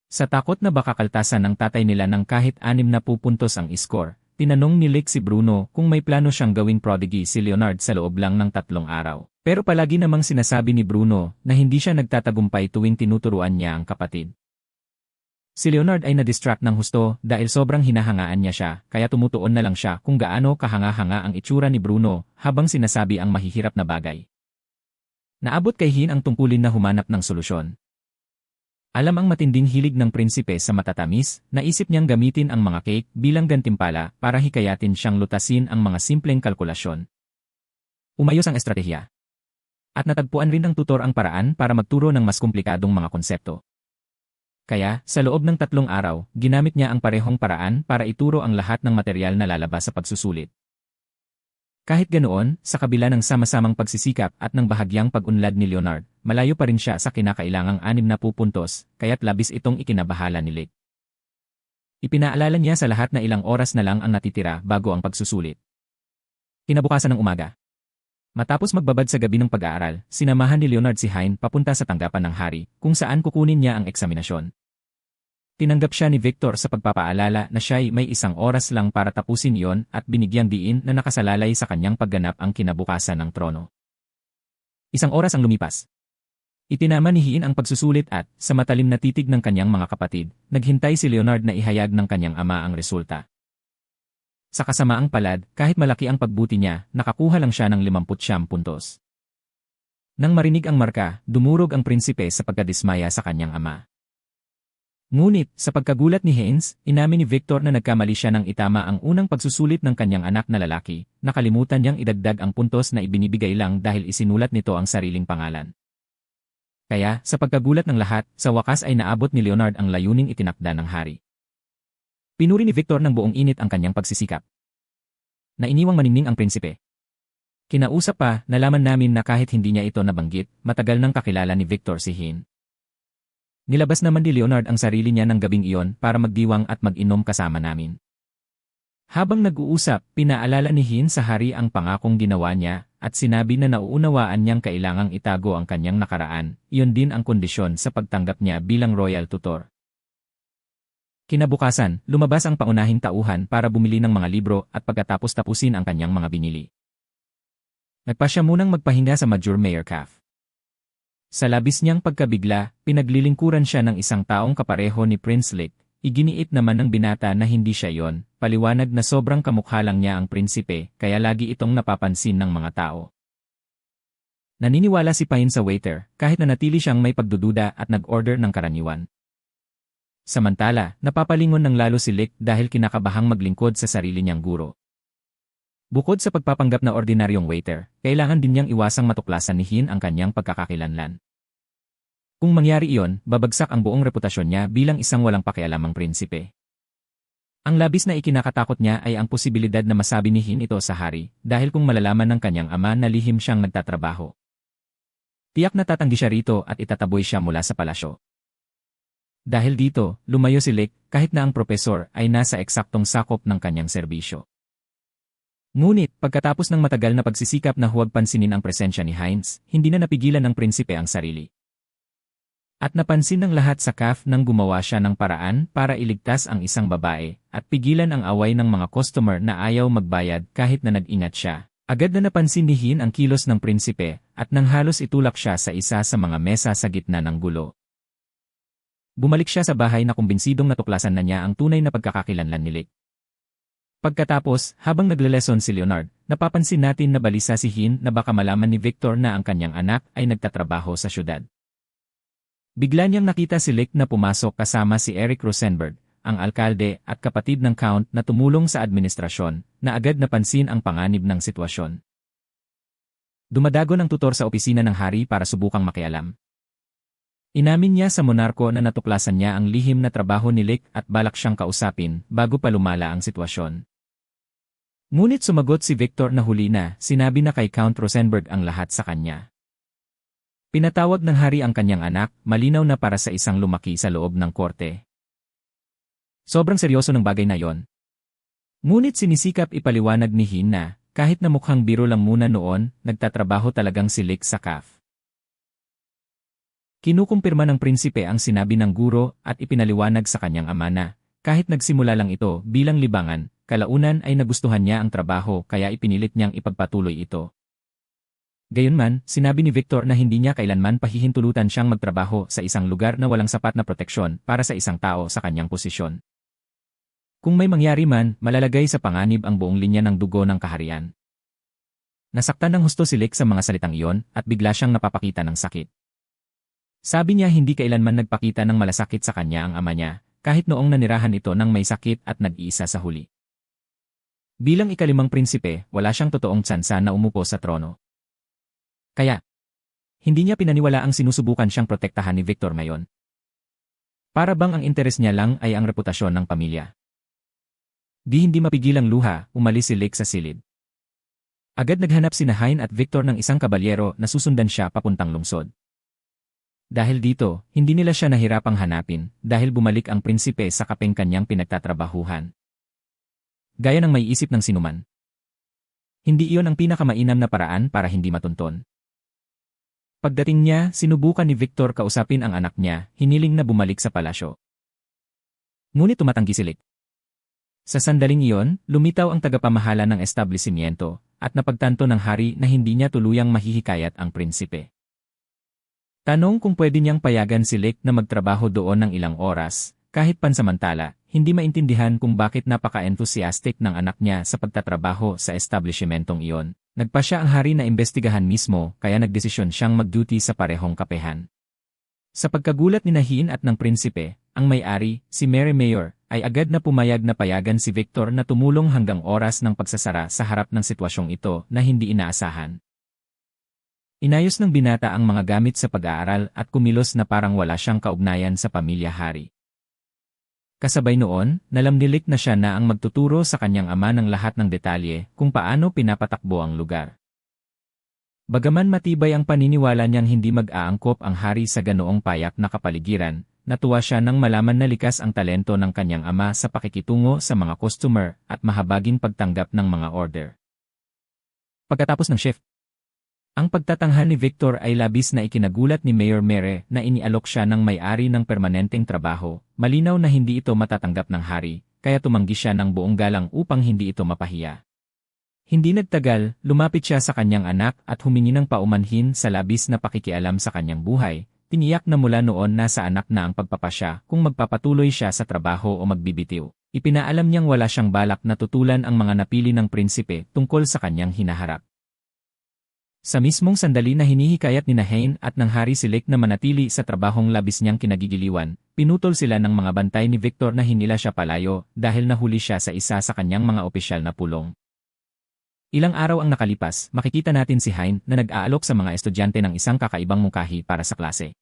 Sa takot na baka kaltasan ng tatay nila ng kahit 6 na puntos ang score, tinanong ni Lick si Bruno kung may plano siyang gawing prodigy si Leonard sa loob lang ng 3 araw. Pero palagi namang sinasabi ni Bruno na hindi siya nagtatagumpay tuwing tinuturuan niya ang kapatid. Si Leonard ay na-distract ng husto dahil sobrang hinahangaan niya siya kaya tumutuon na lang siya kung gaano kahanga-hanga ang itsura ni Bruno habang sinasabi ang mahihirap na bagay. Naabot kay Hin ang tungkulin na humanap ng solusyon. Alam ang matinding hilig ng prinsipe sa matatamis, naisip niyang gamitin ang mga cake bilang gantimpala para hikayatin siyang lutasin ang mga simpleng kalkulasyon. Umayos ang estratehiya. At natagpuan rin ng tutor ang paraan para magturo ng mas komplikadong mga konsepto. Kaya, sa loob ng 3 araw, ginamit niya ang parehong paraan para ituro ang lahat ng materyal na lalabas sa pagsusulit. Kahit ganoon, sa kabila ng sama-samang pagsisikap at ng bahagyang pag-unlad ni Leonard, malayo pa rin siya sa kinakailangang 60 puntos, kaya't labis itong ikinabahala ni Lick. Ipinaalala niya sa lahat na ilang oras na lang ang natitira bago ang pagsusulit. Kinabukasan ng umaga. Matapos magbabad sa gabi ng pag-aaral, sinamahan ni Leonard si Hein papunta sa tanggapan ng hari, kung saan kukunin niya ang eksaminasyon. Tinanggap siya ni Victor sa pagpapaalala na siya'y may 1 oras lang para tapusin iyon at binigyang diin na nakasalalay sa kanyang pagganap ang kinabukasan ng trono. 1 oras ang lumipas. Itinama ni Hein ang pagsusulit at, sa matalim na titig ng kanyang mga kapatid, naghintay si Leonard na ihayag ng kanyang ama ang resulta. Sa kasamaang palad, kahit malaki ang pagbuti niya, nakakuha lang siya ng 59 puntos. Nang marinig ang marka, dumurog ang prinsipe sa pagkadismaya sa kanyang ama. Ngunit, sa pagkagulat ni Haynes, inamin ni Victor na nagkamali siya nang itama ang unang pagsusulit ng kanyang anak na lalaki, nakalimutan niyang idagdag ang puntos na ibinibigay lang dahil isinulat nito ang sariling pangalan. Kaya, sa pagkagulat ng lahat, sa wakas ay naabot ni Leonard ang layuning itinakda ng hari. Pinuri ni Victor ng buong init ang kanyang pagsisikap. Nainiwang maningning ang prinsipe. Kinausap pa, nalaman namin na kahit hindi niya ito nabanggit, matagal nang kakilala ni Victor si Haynes. Nilabas naman ni Leonard ang sarili niya ng gabing iyon para magdiwang at mag-inom kasama namin. Habang nag-uusap, pinaalala ni Hin sa hari ang pangakong ginawa niya at sinabi na nauunawaan niyang kailangang itago ang kanyang nakaraan, iyon din ang kondisyon sa pagtanggap niya bilang royal tutor. Kinabukasan, lumabas ang paunahing tauhan para bumili ng mga libro at pagkatapos tapusin ang kanyang mga binili. Nagpa siya munang magpahinga sa Major Mayor Caff. Sa labis niyang pagkabigla, pinaglilingkuran siya ng isang taong kapareho ni Prince Lick. Iginiit naman ng binata na hindi siya yon, paliwanag na sobrang kamukha lang niya ang prinsipe, kaya lagi itong napapansin ng mga tao. Naniniwala si Pine sa waiter, kahit na natili siyang may pagdududa at nag-order ng karaniwan. Samantala, napapalingon ng lalo si Lick dahil kinakabahang maglingkod sa sarili niyang guro. Bukod sa pagpapanggap na ordinaryong waiter, kailangan din niyang iwasang matuklasan ni Hin ang kanyang pagkakakilanlan. Kung mangyari iyon, babagsak ang buong reputasyon niya bilang isang walang pakialamang prinsipe. Ang labis na ikinakatakot niya ay ang posibilidad na masabi ni Hin ito sa hari, dahil kung malalaman ng kanyang ama na lihim siyang nagtatrabaho. Tiyak na tatanggi siya rito at itataboy siya mula sa palasyo. Dahil dito, lumayo si Lick kahit na ang propesor ay nasa eksaktong sakop ng kanyang serbisyo. Ngunit, pagkatapos ng matagal na pagsisikap na huwag pansinin ang presensya ni Hines, hindi na napigilan ng prinsipe ang sarili. At napansin ng lahat sa CAF nang gumawa siya ng paraan para iligtas ang isang babae at pigilan ang away ng mga customer na ayaw magbayad kahit na nag-ingat siya. Agad na napansin ni Hin ang kilos ng prinsipe at nang halos itulak siya sa isa sa mga mesa sa gitna ng gulo. Bumalik siya sa bahay na kumbinsidong natuklasan na niya ang tunay na pagkakakilanlan ni Lick. Pagkatapos, habang nagle-lesson si Leonard, napapansin natin na balisa si Hin na baka malaman ni Victor na ang kanyang anak ay nagtatrabaho sa syudad. Bigla niyang nakita si Lick na pumasok kasama si Eric Rosenberg, ang alkalde at kapatid ng Count na tumulong sa administrasyon, na agad napansin ang panganib ng sitwasyon. Dumadago ng tutor sa opisina ng hari para subukang makialam. Inamin niya sa monarko na natuklasan niya ang lihim na trabaho ni Lick at balak siyang kausapin bago pa lumala ang sitwasyon. Ngunit sumagot si Victor na huli na, sinabi na kay Count Rosenberg ang lahat sa kanya. Pinatawag ng hari ang kanyang anak, malinaw na para sa isang lumaki sa loob ng korte. Sobrang seryoso ng bagay na yon. Ngunit sinisikap ipaliwanag ni Hin na, kahit na mukhang biro lang muna noon, nagtatrabaho talagang si Lick sa CAF. Kinukumpirma ng prinsipe ang sinabi ng guro at ipinaliwanag sa kanyang ama na, kahit nagsimula lang ito bilang libangan, kalaunan ay nagustuhan niya ang trabaho kaya ipinilit niyang ipagpatuloy ito. Gayunman, sinabi ni Victor na hindi niya kailanman pahihintulutan siyang magtrabaho sa isang lugar na walang sapat na proteksyon para sa isang tao sa kanyang posisyon. Kung may mangyari man, malalagay sa panganib ang buong linya ng dugo ng kaharian. Nasaktan ng husto si Lick sa mga salitang iyon at bigla siyang napapakita ng sakit. Sabi niya hindi kailanman nagpakita ng malasakit sa kanya ang ama niya, kahit noong nanirahan ito ng may sakit at nag-iisa sa huli. Bilang ikalimang prinsipe, wala siyang totoong tsansa na umupo sa trono. Kaya, hindi niya pinaniwala ang sinusubukan siyang protektahan ni Victor ngayon. Para bang ang interes niya lang ay ang reputasyon ng pamilya. Hindi mapigilang luha, umalis si Lake sa silid. Agad naghanap sina Hein at Victor ng isang kabalyero na susundan siya papuntang lungsod. Dahil dito, hindi nila siya nahirapang hanapin dahil bumalik ang prinsipe sa kapeng kanyang pinagtatrabahuhan. Gaya ng may isip ng sinuman. Hindi iyon ang pinakamainam na paraan para hindi matunton. Pagdating niya, sinubukan ni Victor kausapin ang anak niya, hiniling na bumalik sa palasyo. Ngunit tumatanggi si Lake. Sa sandaling iyon, lumitaw ang tagapamahala ng establishmento at napagtanto ng hari na hindi niya tuluyang mahihikayat ang prinsipe. Tanong kung pwede niyang payagan si Lake na magtrabaho doon ng ilang oras, kahit pansamantala, hindi maintindihan kung bakit napaka-enthusiastic ng anak niya sa pagtatrabaho sa establishmentong iyon. Nagpa siya ang hari na imbestigahan mismo kaya nagdesisyon siyang mag-duty sa parehong kapehan. Sa pagkagulat ni Hein at ng prinsipe, ang may-ari, si Mary Mayor, ay agad na pumayag na payagan si Victor na tumulong hanggang oras ng pagsasara sa harap ng sitwasyong ito na hindi inaasahan. Inayos ng binata ang mga gamit sa pag-aaral at kumilos na parang wala siyang kaugnayan sa pamilya hari. Kasabay noon, nalamnilik na siya na ang magtuturo sa kanyang ama ng lahat ng detalye kung paano pinapatakbo ang lugar. Bagaman matibay ang paniniwala niyang hindi mag-aangkop ang hari sa ganoong payak na kapaligiran, natuwa siya nang malaman na likas ang talento ng kanyang ama sa pakikitungo sa mga customer at mahabaging pagtanggap ng mga order. Pagkatapos ng shift, ang pagtatanghal ni Victor ay labis na ikinagulat ni Mayor Mere na inialok siya ng may-ari ng permanenteng trabaho, malinaw na hindi ito matatanggap ng hari, kaya tumanggi siya ng buong galang upang hindi ito mapahiya. Hindi nagtagal, lumapit siya sa kanyang anak at humingi ng paumanhin sa labis na pakikialam sa kanyang buhay, tiniyak na mula noon nasa anak na ang pagpapasya kung magpapatuloy siya sa trabaho o magbibitiw. Ipinaalam niyang wala siyang balak na tutulan ang mga napili ng prinsipe tungkol sa kanyang hinaharap. Sa mismong sandali na hinihikayat ni Hein at ng hari si Lake na manatili sa trabahong labis niyang kinagigiliwan, pinutol sila ng mga bantay ni Victor na hinila siya palayo dahil nahuli siya sa isa sa kanyang mga opisyal na pulong. Ilang araw ang nakalipas, makikita natin si Hein na nag-aalok sa mga estudyante ng isang kakaibang mungkahi para sa klase.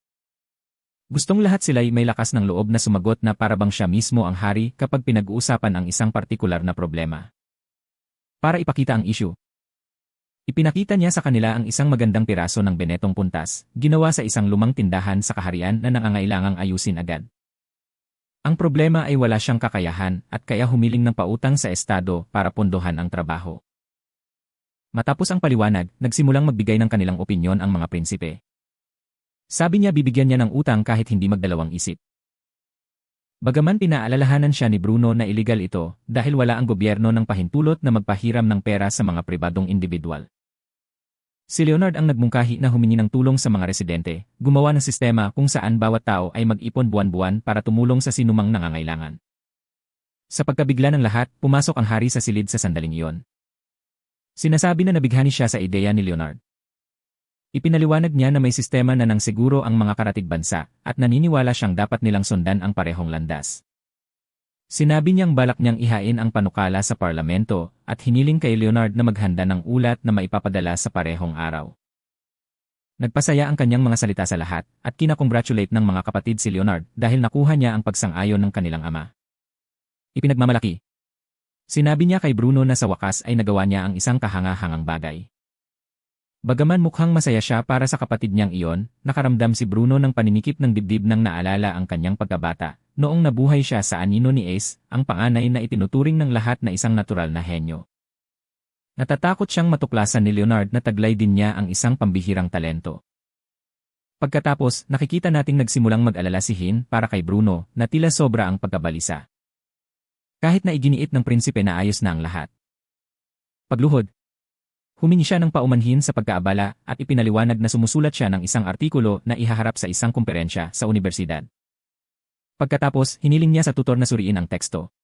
Gustong lahat sila'y may lakas ng loob na sumagot na parabang siya mismo ang hari kapag pinag-uusapan ang isang partikular na problema. Para ipakita ang issue, ipinakita niya sa kanila ang isang magandang piraso ng Benetong puntas, ginawa sa isang lumang tindahan sa kaharian na nangangailangang ayusin agad. Ang problema ay wala siyang kakayahan at kaya humiling ng pautang sa estado para pondohan ang trabaho. Matapos ang paliwanag, nagsimulang magbigay ng kanilang opinyon ang mga prinsipe. Sabi niya bibigyan niya ng utang kahit hindi magdalawang isip. Bagaman pinaalalahanan siya ni Bruno na iligal ito dahil wala ang gobyerno ng pahintulot na magpahiram ng pera sa mga pribadong individual. Si Leonard ang nagmungkahi na humingi ng tulong sa mga residente, gumawa ng sistema kung saan bawat tao ay mag-ipon buwan-buwan para tumulong sa sinumang nangangailangan. Sa pagkabigla ng lahat, pumasok ang hari sa silid sa sandaling iyon. Sinasabi na nabighani siya sa ideya ni Leonard. Ipinaliwanag niya na may sistema na nang siguro ang mga karatig bansa at naniniwala siyang dapat nilang sundan ang parehong landas. Sinabi niyang balak niyang ihain ang panukala sa parlamento at hiniling kay Leonard na maghanda ng ulat na maipapadala sa parehong araw. Nagpasaya ang kanyang mga salita sa lahat at kinakongratulate ng mga kapatid si Leonard dahil nakuha niya ang pagsang-ayon ng kanilang ama. Ipinagmamalaki. Sinabi niya kay Bruno na sa wakas ay nagawa niya ang isang kahanga-hangang bagay. Bagaman mukhang masaya siya para sa kapatid niyang iyon, nakaramdam si Bruno ng paninikip ng dibdib nang naalala ang kanyang pagkabata, noong nabuhay siya sa anino ni Ace, ang panganay na itinuturing ng lahat na isang natural na henyo. Natatakot siyang matuklasan ni Leonard na taglay din niya ang isang pambihirang talento. Pagkatapos, nakikita nating nagsimulang mag-alala si Hein para kay Bruno na tila sobra ang pagkabalisa. Kahit na iginiit ng prinsipe na ayos na ang lahat. Pagluhod. Humingi siya ng paumanhin sa pagkaabala at ipinaliwanag na sumusulat siya ng isang artikulo na ihaharap sa isang kumperensya sa universidad. Pagkatapos, hiniling niya sa tutor na suriin ang teksto.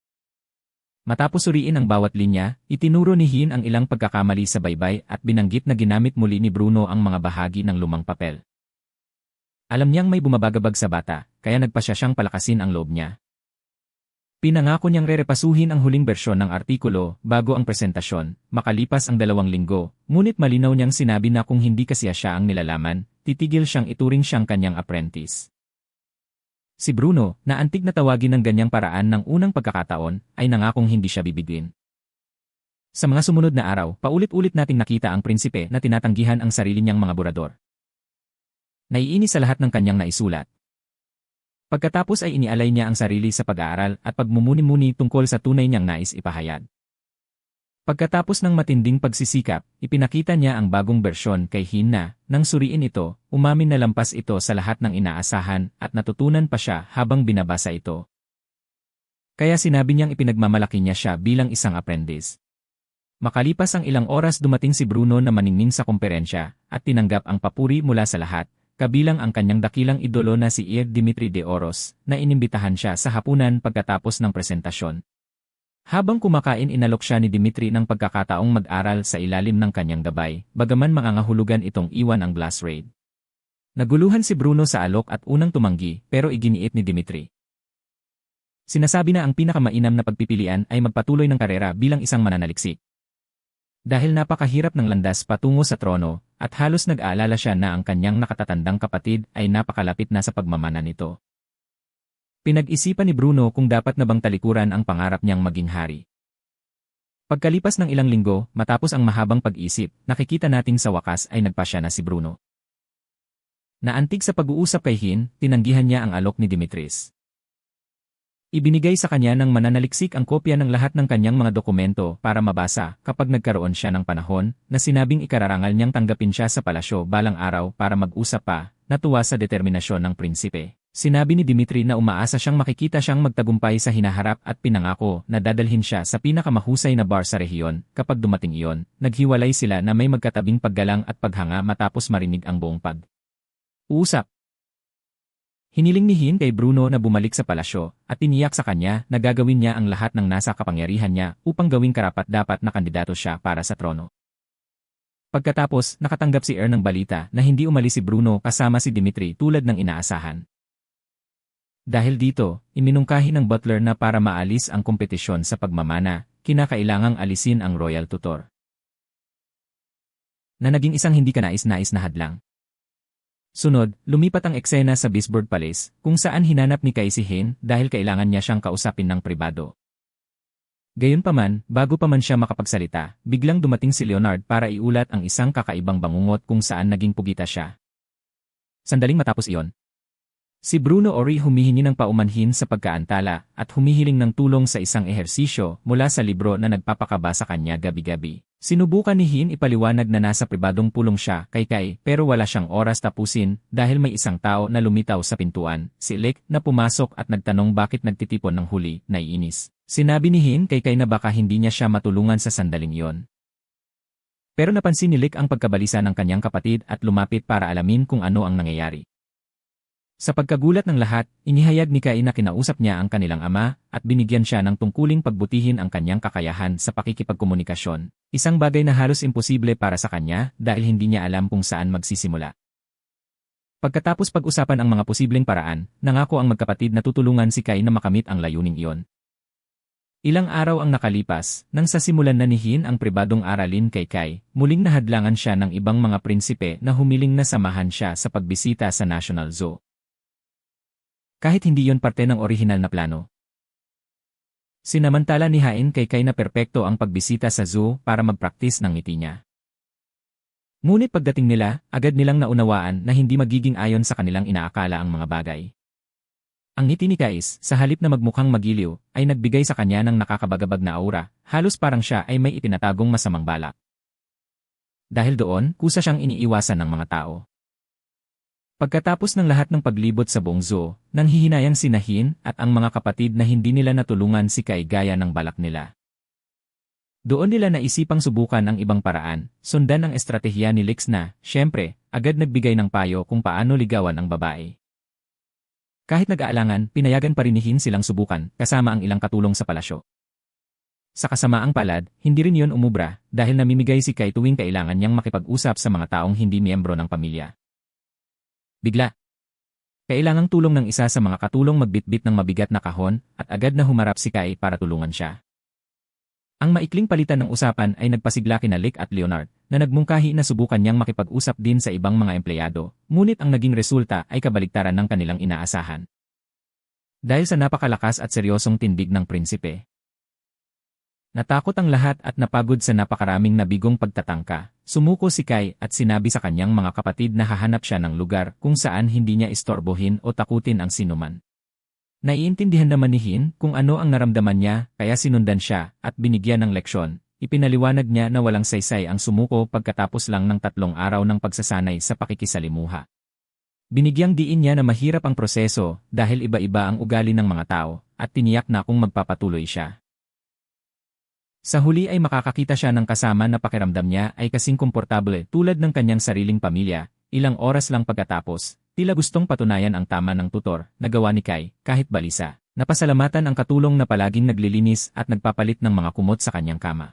Matapos suriin ang bawat linya, itinuro ni Hein ang ilang pagkakamali sa baybay at binanggit na ginamit muli ni Bruno ang mga bahagi ng lumang papel. Alam niyang may bumabagabag sa bata, kaya nagpasya siyang palakasin ang loob niya. Pinangako niyang rerepasuhin ang huling bersyon ng artikulo bago ang presentasyon, makalipas ang 2 linggo, ngunit malinaw niyang sinabi na kung hindi kasi siya ang nilalaman, titigil siyang ituring siyang kanyang apprentice. Si Bruno, na antig na tawagin ng ganyang paraan ng unang pagkakataon, ay nangakong hindi siya bibigwin. Sa mga sumunod na araw, paulit-ulit nating nakita ang prinsipe na tinatanggihan ang sarili niyang mga burador. Naiinis sa lahat ng kanyang naisulat. Pagkatapos ay inialay niya ang sarili sa pag-aaral at pagmumuni-muni tungkol sa tunay niyang nais ipahayag. Pagkatapos ng matinding pagsisikap, ipinakita niya ang bagong bersyon kay Hin na, nang suriin ito, umamin na lampas ito sa lahat ng inaasahan at natutunan pa siya habang binabasa ito. Kaya sinabi niyang ipinagmamalaki niya siya bilang isang apprentice. Makalipas ang ilang oras dumating si Bruno na maningning sa komperensya at tinanggap ang papuri mula sa lahat, kabilang ang kanyang dakilang idolo na si Ir Dimitri de Oros, na inimbitahan siya sa hapunan pagkatapos ng presentasyon. Habang kumakain inalok siya ni Dimitri ng pagkakataong mag-aral sa ilalim ng kanyang gabay, bagaman mangangahulugan itong iwan ang glass raid. Naguluhan si Bruno sa alok at unang tumanggi, pero iginiit ni Dimitri. Sinasabi na ang pinakamainam na pagpipilian ay magpatuloy ng karera bilang isang mananaliksik. Dahil napakahirap ng landas patungo sa trono, at halos nag-aalala siya na ang kanyang nakatatandang kapatid ay napakalapit na sa pagmamana nito. Pinag-isipan ni Bruno kung dapat na bang talikuran ang pangarap niyang maging hari. Pagkalipas ng ilang linggo, matapos ang mahabang pag-isip, nakikita nating sa wakas ay nagpasya na si Bruno. Naantig sa pag-uusap kay Hin, tinanggihan niya ang alok ni Dimitris. Ibinigay sa kanya ng mananaliksik ang kopya ng lahat ng kanyang mga dokumento para mabasa kapag nagkaroon siya ng panahon na sinabing ikararangal niyang tanggapin siya sa palasyo balang araw para mag-usap pa, natuwa sa determinasyon ng prinsipe. Sinabi ni Dimitri na umaasa siyang makikita siyang magtagumpay sa hinaharap at pinangako na dadalhin siya sa pinakamahusay na bar sa rehiyon. Kapag dumating iyon, naghiwalay sila na may magkatabing paggalang at paghanga matapos marinig ang buong pag-uusap. Hiniling ni Hin kay Bruno na bumalik sa palasyo at tiniyak sa kanya na gagawin niya ang lahat ng nasa kapangyarihan niya upang gawing karapat-dapat na kandidato siya para sa trono. Pagkatapos, nakatanggap si ng balita na hindi umalis si Bruno kasama si Dimitri tulad ng inaasahan. Dahil dito, iminungkahi ng butler na para maalis ang kompetisyon sa pagmamana, kinakailangang alisin ang royal tutor. Na naging isang hindi kanais-nais na hadlang. Sunod, lumipat ang eksena sa Bisburg Palace, kung saan hinanap ni Kai si Hin dahil kailangan niya siyang kausapin ng pribado. Gayunpaman, bago pa man siya makapagsalita, biglang dumating si Leonard para iulat ang isang kakaibang bangungot kung saan naging pugita siya. Sandaling matapos iyon, si Bruno Ori humihingi ng paumanhin sa pagkaantala at humihiling ng tulong sa isang ehersisyo mula sa libro na nagpapakaba sa kanya gabi-gabi. Sinubukan ni Hin ipaliwanag na nasa pribadong pulong siya kay Kai pero wala siyang oras tapusin dahil may isang tao na lumitaw sa pintuan, si Lick, na pumasok at nagtanong bakit nagtitipon ng huli, naiinis. Sinabi ni Hin kay Kai na baka hindi niya siya matulungan sa sandaling iyon. Pero napansin ni Lick ang pagkabalisa ng kanyang kapatid at lumapit para alamin kung ano ang nangyayari. Sa pagkagulat ng lahat, inihayag ni Kai na kinausap niya ang kanilang ama at binigyan siya ng tungkuling pagbutihin ang kanyang kakayahan sa pakikipagkomunikasyon, isang bagay na halos imposible para sa kanya dahil hindi niya alam kung saan magsisimula. Pagkatapos pag-usapan ang mga posibleng paraan, nangako ang magkapatid na tutulungan si Kai na makamit ang layuning iyon. Ilang araw ang nakalipas, nang sa simulan na ni Hin ang pribadong aralin kay Kai, muling nahadlangan siya ng ibang mga prinsipe na humiling na samahan siya sa pagbisita sa National Zoo. Kahit hindi yon parte ng orihinal na plano. Sinamantala ni Hain kay Kai na perpekto ang pagbisita sa zoo para magpraktis ng ngiti niya. Ngunit pagdating nila, agad nilang naunawaan na hindi magiging ayon sa kanilang inaakala ang mga bagay. Ang ngiti ni Kais, sa halip na magmukhang magiliw, ay nagbigay sa kanya ng nakakabagabag na aura, halos parang siya ay may itinatagong masamang balak. Dahil doon, kusa siyang iniiwasan ng mga tao. Pagkatapos ng lahat ng paglibot sa buong zoo, nanghihinayang si Hin at ang mga kapatid na hindi nila natulungan si Kai gaya ng balak nila. Doon nila naisipang subukan ang ibang paraan, sundan ang estratehiya ni Lix na, syempre, agad nagbigay ng payo kung paano ligawan ang babae. Kahit nag-aalangan, pinayagan pa rin ni Hin silang subukan, kasama ang ilang katulong sa palasyo. Sa kasamaang palad, hindi rin yun umubra, dahil namimigay si Kai tuwing kailangan niyang makipag-usap sa mga taong hindi miyembro ng pamilya. Bigla, Kailangang tulong ng isa sa mga katulong magbitbit ng mabigat na kahon at agad na humarap si Kai para tulungan siya. Ang maikling palitan ng usapan ay nagpasigla kina Lick at Leonard na nagmungkahi na subukan niyang makipag-usap din sa ibang mga empleyado, ngunit ang naging resulta ay kabaligtaran ng kanilang inaasahan. Dahil sa napakalakas at seryosong tindig ng prinsipe. Natakot ang lahat at napagod sa napakaraming nabigong pagtatangka. Sumuko si Kai at sinabi sa kanyang mga kapatid na hahanap siya ng lugar kung saan hindi niya istorbohin o takutin ang sinuman. Naiintindihan naman ni Hin kung ano ang naramdaman niya kaya sinundan siya at binigyan ng leksyon. Ipinaliwanag niya na walang saysay ang sumuko pagkatapos lang ng 3 araw ng pagsasanay sa pakikisalimuha. Binigyang diin niya na mahirap ang proseso dahil iba-iba ang ugali ng mga tao at tiniyak na kung magpapatuloy siya. Sa huli ay makakakita siya ng kasama na pakiramdam niya ay kasing komportable tulad ng kanyang sariling pamilya. Ilang oras lang pagkatapos, tila gustong patunayan ang tama ng tutor, nagawa ni Kai, kahit balisa. Napasalamatan ang katulong na palaging naglilinis at nagpapalit ng mga kumot sa kanyang kama.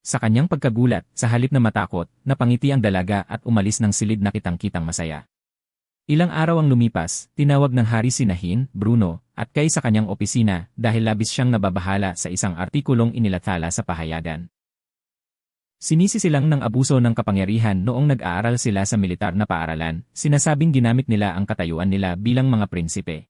Sa kanyang pagkagulat, sa halip na matakot, napangiti ang dalaga at umalis ng silid na kitang-kitang masaya. Ilang araw ang lumipas, tinawag ng hari sina Hin, Bruno, at Kai sa kanyang opisina dahil labis siyang nababahala sa isang artikulong inilathala sa pahayagan. Sinisi silang ng abuso ng kapangyarihan noong nag-aaral sila sa militar na paaralan, sinasabing ginamit nila ang katayuan nila bilang mga prinsipe.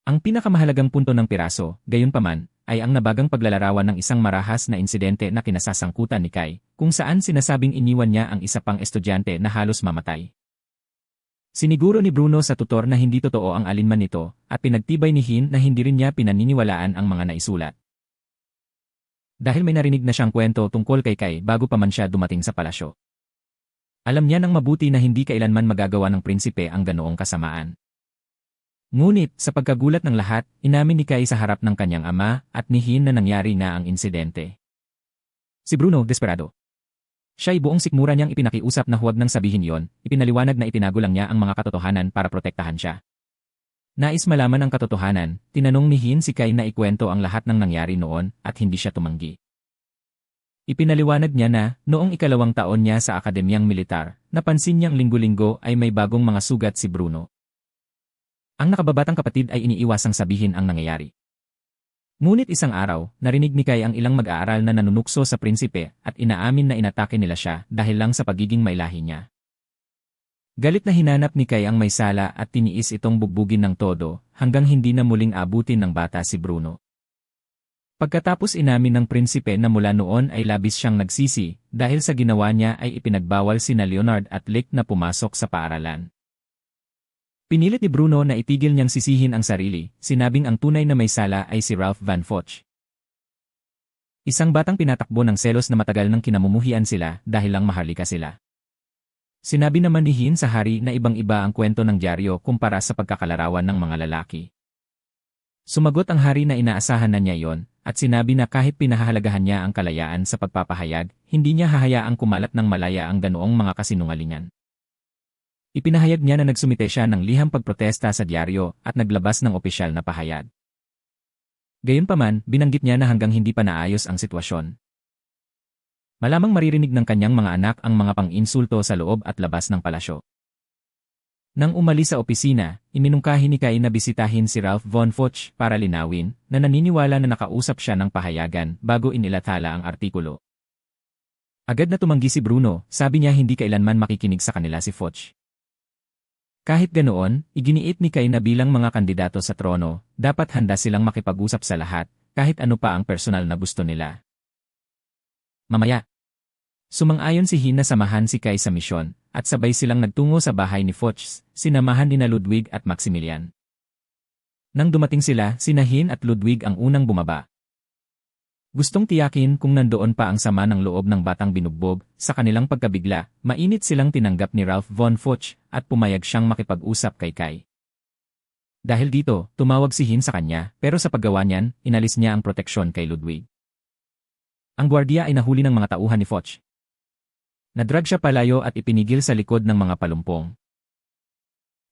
Ang pinakamahalagang punto ng piraso, gayunpaman, ay ang nabagang paglalarawan ng isang marahas na insidente na kinasasangkutan ni Kai, kung saan sinasabing iniwan niya ang isa pang estudyante na halos mamatay. Siniguro ni Bruno sa tutor na hindi totoo ang alinman nito, at pinagtibay ni Hin na hindi rin niya pinaniniwalaan ang mga naisulat. Dahil may narinig na siyang kwento tungkol kay Kai bago pa man siya dumating sa palasyo. Alam niya nang mabuti na hindi kailanman magagawa ng prinsipe ang ganoong kasamaan. Ngunit, sa pagkagulat ng lahat, inamin ni Kai sa harap ng kanyang ama at ni Hin na nangyari na ang insidente. Si Bruno, desperado. Siya'y buong sikmura niyang ipinakiusap na huwag nang sabihin yon, ipinaliwanag na itinago lang niya ang mga katotohanan para protektahan siya. Nais malaman ang katotohanan, tinanong ni Hin si Kai na ikwento ang lahat ng nangyari noon at hindi siya tumanggi. Ipinaliwanag niya na, noong 2nd taon niya sa akademiyang militar, napansin niyang linggo-linggo ay may bagong mga sugat si Bruno. Ang nakababatang kapatid ay iniiwasang sabihin ang nangyayari. Ngunit isang araw, narinig ni Kai ang ilang mag-aaral na nanunukso sa prinsipe at inaamin na inatake nila siya dahil lang sa pagiging mailahi niya. Galit na hinanap ni Kai ang may sala at tiniis itong bugbugin ng todo hanggang hindi na muling abutin ng bata si Bruno. Pagkatapos inamin ng prinsipe na mula noon ay labis siyang nagsisi dahil sa ginawa niya ay ipinagbawal sina Leonard at Lick na pumasok sa paaralan. Pinilit ni Bruno na itigil niyang sisihin ang sarili, sinabing ang tunay na may sala ay si Ralph Van Foch. Isang batang pinatakbo ng selos na matagal nang kinamumuhian sila dahil lang maharlika sila. Sinabi naman ni Hin sa hari na ibang-iba ang kwento ng dyaryo kumpara sa pagkakalarawan ng mga lalaki. Sumagot ang hari na inaasahan na niya yon, at sinabi na kahit pinahahalagahan niya ang kalayaan sa pagpapahayag, hindi niya hahayaang kumalat ng malaya ang ganoong mga kasinungalingan. Ipinahayag niya na nagsumite siya ng liham pagprotesta sa dyaryo at naglabas ng opisyal na pahayag. Gayunpaman, binanggit niya na hanggang hindi pa naayos ang sitwasyon. Malamang maririnig ng kanyang mga anak ang mga pang-insulto sa loob at labas ng palasyo. Nang umalis sa opisina, iminungkahi ni Kai na bisitahin si Ralph Von Foch para linawin na naniniwala na nakausap siya ng pahayagan bago inilathala ang artikulo. Agad na tumanggi si Bruno, sabi niya hindi kailanman makikinig sa kanila si Foch. Kahit ganoon, iginiit ni Kai na bilang mga kandidato sa trono, dapat handa silang makipag-usap sa lahat, kahit ano pa ang personal na gusto nila. Mamaya. Sumang-ayon si Hin na samahan si Kai sa misyon, at sabay silang nagtungo sa bahay ni Foch, sinamahan ni Ludwig at Maximilian. Nang dumating sila, sina Hin at Ludwig ang unang bumaba. Gustong tiyakin kung nandoon pa ang sama ng loob ng batang binugbog, sa kanilang pagkabigla, mainit silang tinanggap ni Ralph Von Foch at pumayag siyang makipag-usap kay Kai. Dahil dito, tumawag si Hin sa kanya, pero sa paggawa niyan, inalis niya ang proteksyon kay Ludwig. Ang gwardiya ay nahuli ng mga tauhan ni Foch. Nadrag siya palayo at ipinigil sa likod ng mga palumpong.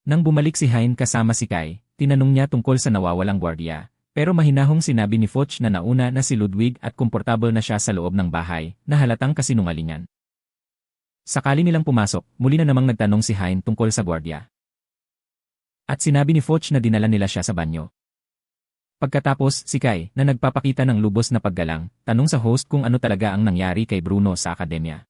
Nang bumalik si Hein kasama si Kai, tinanong niya tungkol sa nawawalang gwardiya. Pero mahinahong sinabi ni Foch na nauna na si Ludwig at komportable na siya sa loob ng bahay, na halatang kasinungalingan. Sakali nilang pumasok, muli na namang nagtanong si Hein tungkol sa gwardiya. At sinabi ni Foch na dinala nila siya sa banyo. Pagkatapos, si Kai, na nagpapakita ng lubos na paggalang, tanong sa host kung ano talaga ang nangyari kay Bruno sa akademya.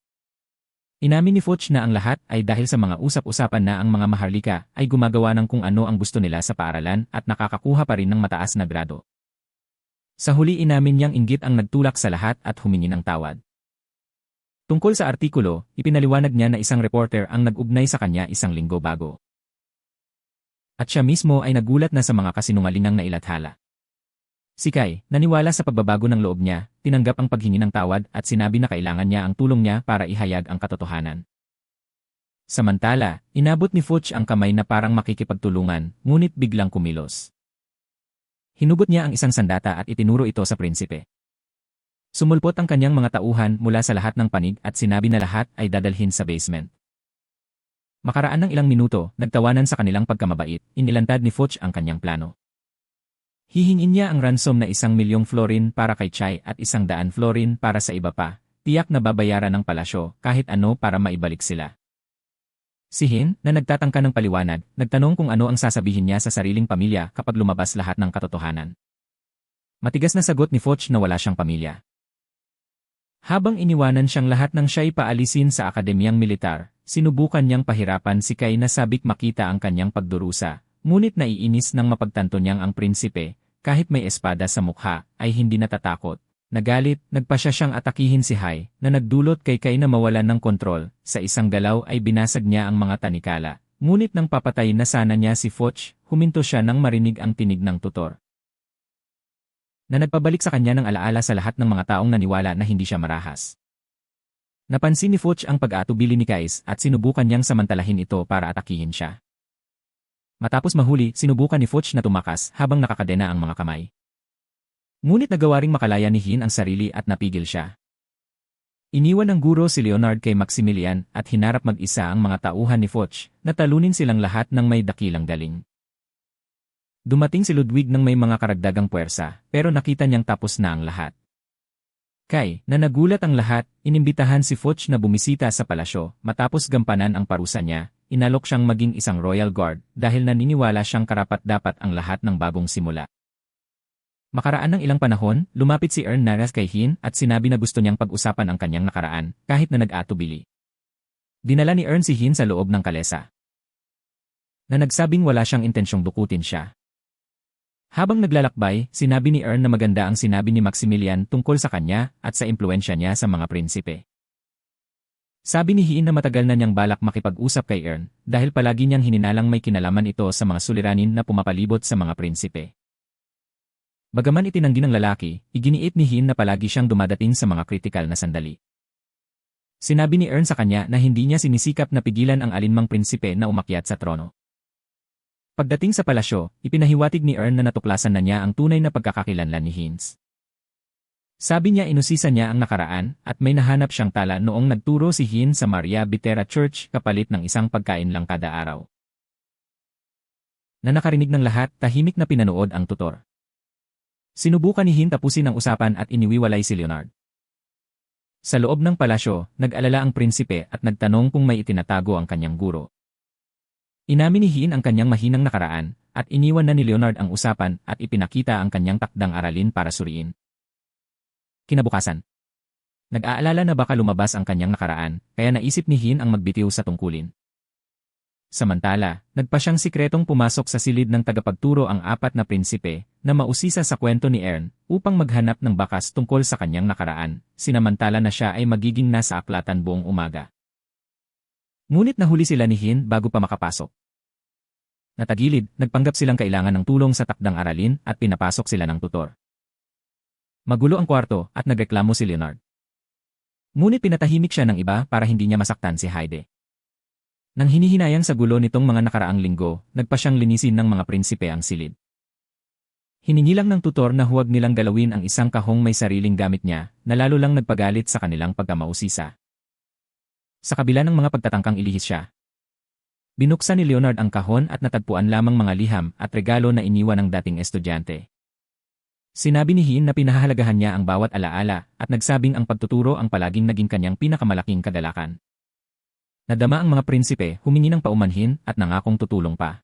Inamin ni Foch na ang lahat ay dahil sa mga usap-usapan na ang mga maharlika ay gumagawa ng kung ano ang gusto nila sa paaralan at nakakakuha pa rin ng mataas na grado. Sa huli inamin niyang inggit ang nagtulak sa lahat at humingi ng tawad. Tungkol sa artikulo, ipinaliwanag niya na isang reporter ang nag-ugnay sa kanya isang linggo bago. At siya mismo ay nagulat na sa mga kasinungalingang nailathala. Si Kai, naniwala sa pagbabago ng loob niya, tinanggap ang paghingi ng tawad at sinabi na kailangan niya ang tulong niya para ihayag ang katotohanan. Samantala, inabot ni Foch ang kamay na parang makikipagtulungan, ngunit biglang kumilos. Hinugot niya ang isang sandata at itinuro ito sa prinsipe. Sumulpot ang kanyang mga tauhan mula sa lahat ng panig at sinabi na lahat ay dadalhin sa basement. Makaraan ng ilang minuto, nagtawanan sa kanilang pagkamabait, inilantad ni Foch ang kanyang plano. Hihingin niya ang ransom na 1,000,000 florin para kay Chai at 100 florin para sa iba pa, tiyak na babayaran ng palasyo kahit ano para maibalik sila. Si Hin, na nagtatangka ng paliwanag, nagtanong kung ano ang sasabihin niya sa sariling pamilya kapag lumabas lahat ng katotohanan. Matigas na sagot ni Foch na wala siyang pamilya. Habang iniwanan siyang lahat ng siya'y paalisin sa akademiyang militar, sinubukan niyang pahirapan si Kai na sabik makita ang kanyang pagdurusa, ngunit naiinis nang mapagtanto niyang ang prinsipe, kahit may espada sa mukha, ay hindi natatakot. Nagalit, nagpasya siyang atakihin si Hai, na nagdulot kay Kai na mawalan ng kontrol. Sa isang galaw ay binasag niya ang mga tanikala. Ngunit nang papatay na sana niya si Foch, huminto siya nang marinig ang tinig ng tutor. Na nagpabalik sa kanya ng alaala sa lahat ng mga taong naniwala na hindi siya marahas. Napansin ni Foch ang pag-aatubili ni Kais at sinubukan niyang samantalahin ito para atakihin siya. Matapos mahuli, sinubukan ni Foch na tumakas habang nakakadena ang mga kamay. Ngunit nagawa ring makalaya ni Hin ang sarili at napigil siya. Iniwan ng guro si Leonard kay Maximilian at hinarap mag-isa ang mga tauhan ni Foch na talunin silang lahat ng may dakilang galing. Dumating si Ludwig ng may mga karagdagang puwersa, pero nakita niyang tapos na ang lahat. Kai, na nagulat ang lahat, inimbitahan si Foch na bumisita sa palasyo matapos gampanan ang parusa niya. Inalok siyang maging isang royal guard dahil naniniwala siyang karapat-dapat ang lahat ng bagong simula. Makaraan ng ilang panahon, lumapit si Ern Naras kay Hin at sinabi na gusto niyang pag-usapan ang kanyang nakaraan, kahit na nag-atubili. Dinala ni Ern si Hin sa loob ng kalesa. Na nagsabing wala siyang intensyong dukutin siya. Habang naglalakbay, sinabi ni Ern na maganda ang sinabi ni Maximilian tungkol sa kanya at sa impluensya niya sa mga prinsipe. Sabi ni Hin na matagal na niyang balak makipag-usap kay Ern dahil palagi niyang hininalang may kinalaman ito sa mga suliranin na pumapalibot sa mga prinsipe. Bagaman itinanggi ng lalaki, iginiit ni Hin na palagi siyang dumadating sa mga kritikal na sandali. Sinabi ni Ern sa kanya na hindi niya sinisikap na pigilan ang alinmang prinsipe na umakyat sa trono. Pagdating sa palasyo, ipinahiwatig ni Ern na natuklasan na niya ang tunay na pagkakakilanlan ni Hins. Sabi niya inusisa niya ang nakaraan at may nahanap siyang tala noong nagturo si Hin sa Maria Bitera Church kapalit ng isang pagkain lang kada araw. Na nakarinig ng lahat, tahimik na pinanood ang tutor. Sinubukan ni Hin tapusin ang usapan at iniwiwalay si Leonard. Sa loob ng palasyo, nag-alala ang prinsipe at nagtanong kung may itinatago ang kanyang guro. Inamin ni Hin ang kanyang mahinang nakaraan at iniwan na ni Leonard ang usapan at ipinakita ang kanyang takdang aralin para suriin. Kinabukasan. Nag-aalala na baka lumabas ang kanyang nakaraan, kaya naisip ni Hin ang magbitiw sa tungkulin. Samantala, nagpa siyang sikretong pumasok sa silid ng tagapagturo ang 4 na prinsipe na mausisa sa kwento ni Ern upang maghanap ng bakas tungkol sa kanyang nakaraan, sinamantala na siya ay magiging nasa aklatan buong umaga. Ngunit nahuli sila ni Hin bago pa makapasok. Natagilid, nagpanggap silang kailangan ng tulong sa takdang aralin at pinapasok sila ng tutor. Magulo ang kwarto at nagreklamo si Leonard. Ngunit pinatahimik siya ng iba para hindi niya masaktan si Heide. Nang hinihinayang sa gulo nitong mga nakaraang linggo, nagpa siyang linisin ng mga prinsipe ang silid. Hiningi lang ng tutor na huwag nilang galawin ang isang kahong may sariling gamit niya, na lalo lang nagpagalit sa kanilang pagkamausisa. Sa kabila ng mga pagtatangkang ilihis siya, binuksan ni Leonard ang kahon at natagpuan lamang mga liham at regalo na iniwan ng dating estudyante. Sinabi ni Hin na pinahahalagahan niya ang bawat alaala at nagsabing ang pagtuturo ang palaging naging kanyang pinakamalaking kadalakan. Nadama ang mga prinsipe, humingi ng paumanhin at nangakong tutulong pa.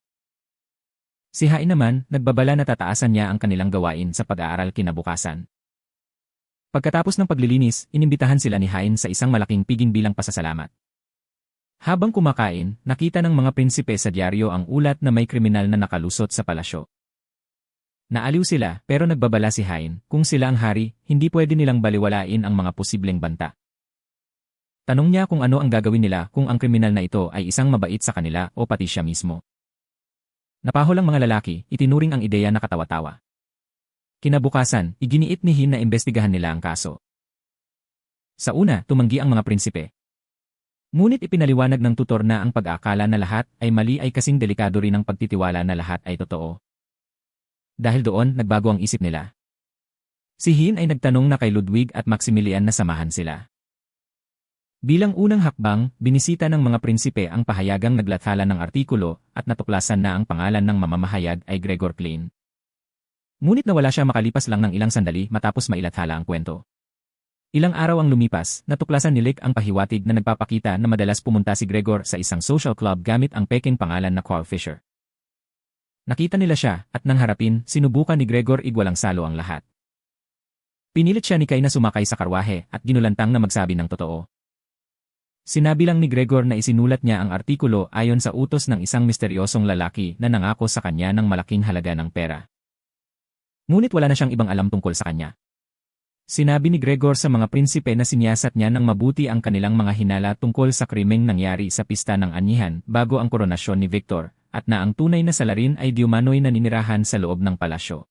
Si Hain naman, nagbabala na tataasan niya ang kanilang gawain sa pag-aaral kinabukasan. Pagkatapos ng paglilinis, inimbitahan sila ni Hain sa isang malaking piging bilang pasasalamat. Habang kumakain, nakita ng mga prinsipe sa dyaryo ang ulat na may kriminal na nakalusot sa palasyo. Naaliw sila pero nagbabala si Hain, kung sila ang hari, hindi pwede nilang baliwalain ang mga posibleng banta. Tanong niya kung ano ang gagawin nila kung ang kriminal na ito ay isang mabait sa kanila o pati siya mismo. Napahol ang mga lalaki, itinuring ang ideya na katawa-tawa. Kinabukasan, iginiit ni Hin na imbestigahan nila ang kaso. Sa una, tumanggi ang mga prinsipe. Ngunit ipinaliwanag ng tutor na ang pag-aakala na lahat ay mali ay kasing delikado rin ang pagtitiwala na lahat ay totoo. Dahil doon, nagbago ang isip nila. Si Hin ay nagtanong na kay Ludwig at Maximilian na samahan sila. Bilang unang hakbang, binisita ng mga prinsipe ang pahayagang naglathala ng artikulo at natuklasan na ang pangalan ng mamamahayag ay Gregor Klein. Ngunit nawala siya makalipas lang ng ilang sandali matapos mailathala ang kwento. Ilang araw ang lumipas, natuklasan ni Lick ang pahiwatig na nagpapakita na madalas pumunta si Gregor sa isang social club gamit ang peking pangalan na Carl Fisher. Nakita nila siya at nang harapin, sinubukan ni Gregor igwalang salo ang lahat. Pinilit siya ni Kai na sumakay sa karwahe at ginulantang na magsabi ng totoo. Sinabi lang ni Gregor na isinulat niya ang artikulo ayon sa utos ng isang misteryosong lalaki na nangako sa kanya ng malaking halaga ng pera. Ngunit wala na siyang ibang alam tungkol sa kanya. Sinabi ni Gregor sa mga prinsipe na siniyasat niya ng mabuti ang kanilang mga hinala tungkol sa krimeng nangyari sa pista ng anyihan bago ang koronasyon ni Victor, at na ang tunay na salarin ay diumano'y naninirahan sa loob ng palasyo.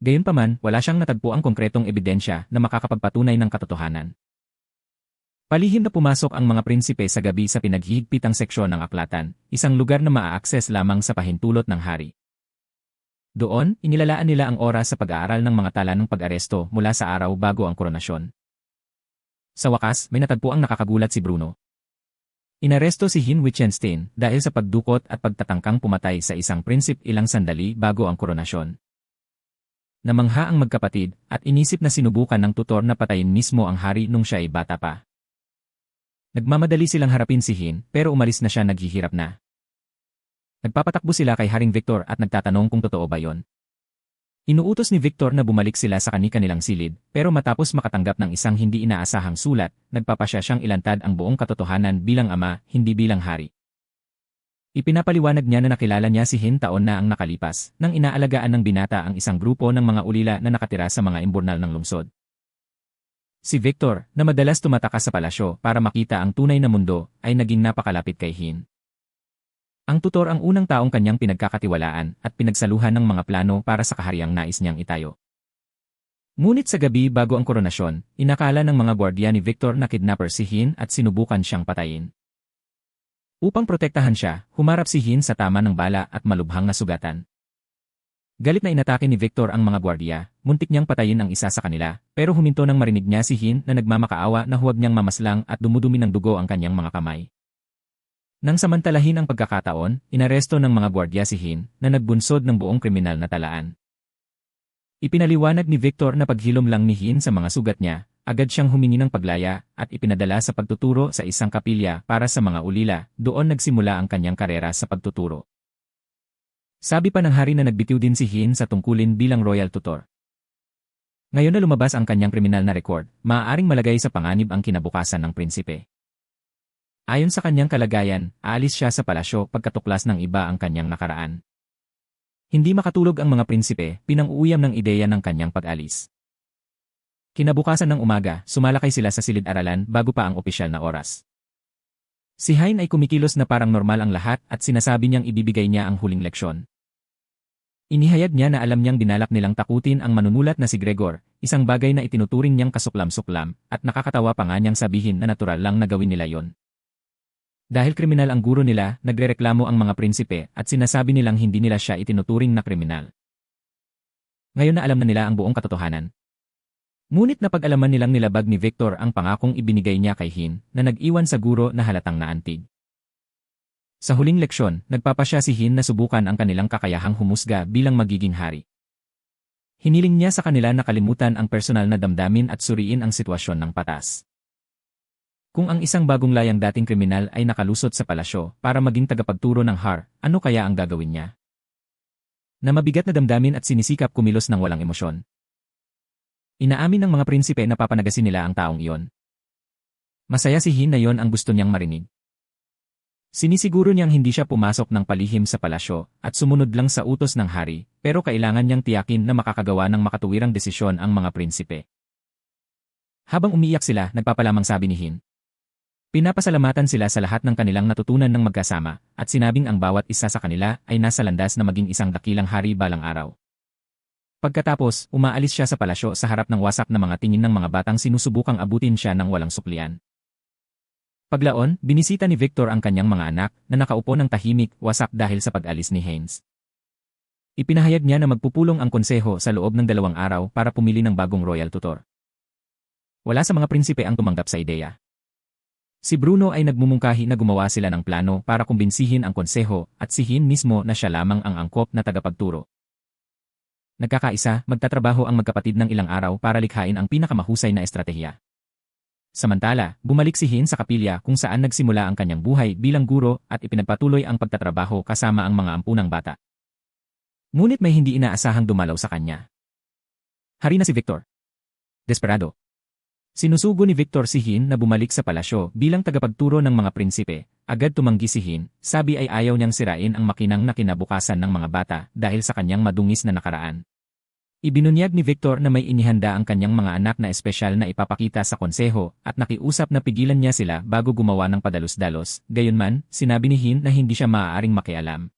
Gayunpaman, wala siyang natagpuang konkretong ebidensya na makakapagpatunay ng katotohanan. Palihim na pumasok ang mga prinsipe sa gabi sa pinaghihigpitang seksyon ng aklatan, isang lugar na maa-access lamang sa pahintulot ng hari. Doon, inilalaan nila ang oras sa pag-aaral ng mga tala ng pag-aresto mula sa araw bago ang koronasyon. Sa wakas, may natagpuang nakakagulat si Bruno. Inaresto si Hin Wittgenstein dahil sa pagdukot at pagtatangkang pumatay sa isang prinsip ilang sandali bago ang koronasyon. Namangha ang magkapatid at inisip na sinubukan ng tutor na patayin mismo ang hari nung siya ay bata pa. Nagmamadali silang harapin si Hin pero umalis na siya naghihirap na. Nagpapatakbo sila kay Haring Victor at nagtatanong kung totoo ba yon. Inuutos ni Victor na bumalik sila sa kani-kanilang silid pero matapos makatanggap ng isang hindi inaasahang sulat, nagpapasya siyang ilantad ang buong katotohanan bilang ama, hindi bilang hari. Ipinapaliwanag niya na nakilala niya si Hin taon na ang nakalipas nang inaalagaan ng binata ang isang grupo ng mga ulila na nakatira sa mga imburnal ng lungsod. Si Victor, na madalas tumataka sa palasyo para makita ang tunay na mundo, ay naging napakalapit kay Hin. Ang tutor ang unang taong kanyang pinagkakatiwalaan at pinagsaluhan ng mga plano para sa kahariang nais niyang itayo. Ngunit sa gabi bago ang koronasyon, inakala ng mga gwardiya ni Victor na kidnapper si Hin at sinubukan siyang patayin. Upang protektahan siya, humarap si Hin sa tama ng bala at malubhang na sugatan. Galit na inatake ni Victor ang mga gwardiya, muntik niyang patayin ang isa sa kanila, pero huminto nang marinig niya si Hin na nagmamakaawa na huwag niyang mamaslang at dumudumi ng dugo ang kanyang mga kamay. Nang samantalahin ang pagkakataon, inaresto ng mga gwardiya si Hin na nagbunsod ng buong kriminal na talaan. Ipinaliwanag ni Victor na paghilom lang ni Hin sa mga sugat niya, agad siyang humingi ng paglaya at ipinadala sa pagtuturo sa isang kapilya para sa mga ulila, doon nagsimula ang kanyang karera sa pagtuturo. Sabi pa ng hari na nagbitiw din si Hin sa tungkulin bilang royal tutor. Ngayon na lumabas ang kanyang kriminal na record, maaaring malagay sa panganib ang kinabukasan ng prinsipe. Ayon sa kanyang kalagayan, aalis siya sa palasyo pagkatuklas ng iba ang kanyang nakaraan. Hindi makatulog ang mga prinsipe, pinang-uuyam ng ideya ng kanyang pag-alis. Kinabukasan ng umaga, sumalakay sila sa silid-aralan bago pa ang opisyal na oras. Si Hain ay kumikilos na parang normal ang lahat at sinasabi niyang ibibigay niya ang huling leksyon. Inihayag niya na alam niyang binalak nilang takutin ang manunulat na si Gregor, isang bagay na itinuturing niyang kasuklam-suklam, at nakakatawa pa nga niyang sabihin na natural lang na gawin nila yon. Dahil kriminal ang guro nila, nagrereklamo ang mga prinsipe at sinasabi nilang hindi nila siya itinuturing na kriminal. Ngayon na alam na nila ang buong katotohanan. Ngunit napag-alaman nilang nilabag ni Victor ang pangakong ibinigay niya kay Hin na nag-iwan sa guro na halatang naantig. Sa huling leksyon, nagpapasya si Hin na subukan ang kanilang kakayahang humusga bilang magiging hari. Hiniling niya sa kanila na kalimutan ang personal na damdamin at suriin ang sitwasyon ng patas. Kung ang isang bagong layang dating kriminal ay nakalusot sa palasyo para maging tagapagturo ng har, ano kaya ang gagawin niya? na mabigat na damdamin at sinisikap kumilos ng walang emosyon. Inaamin ng mga prinsipe na papanagasin nila ang taong iyon. Masaya si Hin na yon ang gusto niyang marinig. Sinisiguro niyang hindi siya pumasok ng palihim sa palasyo at sumunod lang sa utos ng hari, pero kailangan niyang tiyakin na makakagawa ng makatuwirang desisyon ang mga prinsipe. Habang umiiyak sila, nagpapalamang sabi ni Hin. Pinapasalamatan sila sa lahat ng kanilang natutunan ng magkasama at sinabing ang bawat isa sa kanila ay nasa landas na maging isang dakilang hari balang araw. Pagkatapos, umaalis siya sa palasyo sa harap ng wasak na mga tingin ng mga batang sinusubukang abutin siya ng walang suklian. Paglaon, binisita ni Victor ang kanyang mga anak na nakaupo ng tahimik, wasak dahil sa pag-alis ni Haynes. Ipinahayag niya na magpupulong ang konseho sa loob ng 2 araw para pumili ng bagong royal tutor. Wala sa mga prinsipe ang tumanggap sa ideya. Si Bruno ay nagmumungkahi na gumawa sila ng plano para kumbinsihin ang konseho at si Hin mismo na siya lamang ang angkop na tagapagturo. Nagkakaisa, magtatrabaho ang magkapatid ng ilang araw para likhain ang pinakamahusay na estratehiya. Samantala, bumalik si Hin sa kapilya kung saan nagsimula ang kanyang buhay bilang guro at ipinagpatuloy ang pagtatrabaho kasama ang mga ampunang bata. Ngunit may hindi inaasahang dumalaw sa kanya. Hari na si Victor. Desperado. Sinusugo ni Victor si Hin na bumalik sa palasyo bilang tagapagturo ng mga prinsipe. Agad tumanggi si Hin, sabi ay ayaw niyang sirain ang makinang na kinabukasan ng mga bata dahil sa kanyang madungis na nakaraan. Ibinunyag ni Victor na may inihanda ang kanyang mga anak na espesyal na ipapakita sa konseho at nakiusap na pigilan niya sila bago gumawa ng padalos-dalos. Gayunman, sinabi ni Hin na hindi siya maaaring makialam.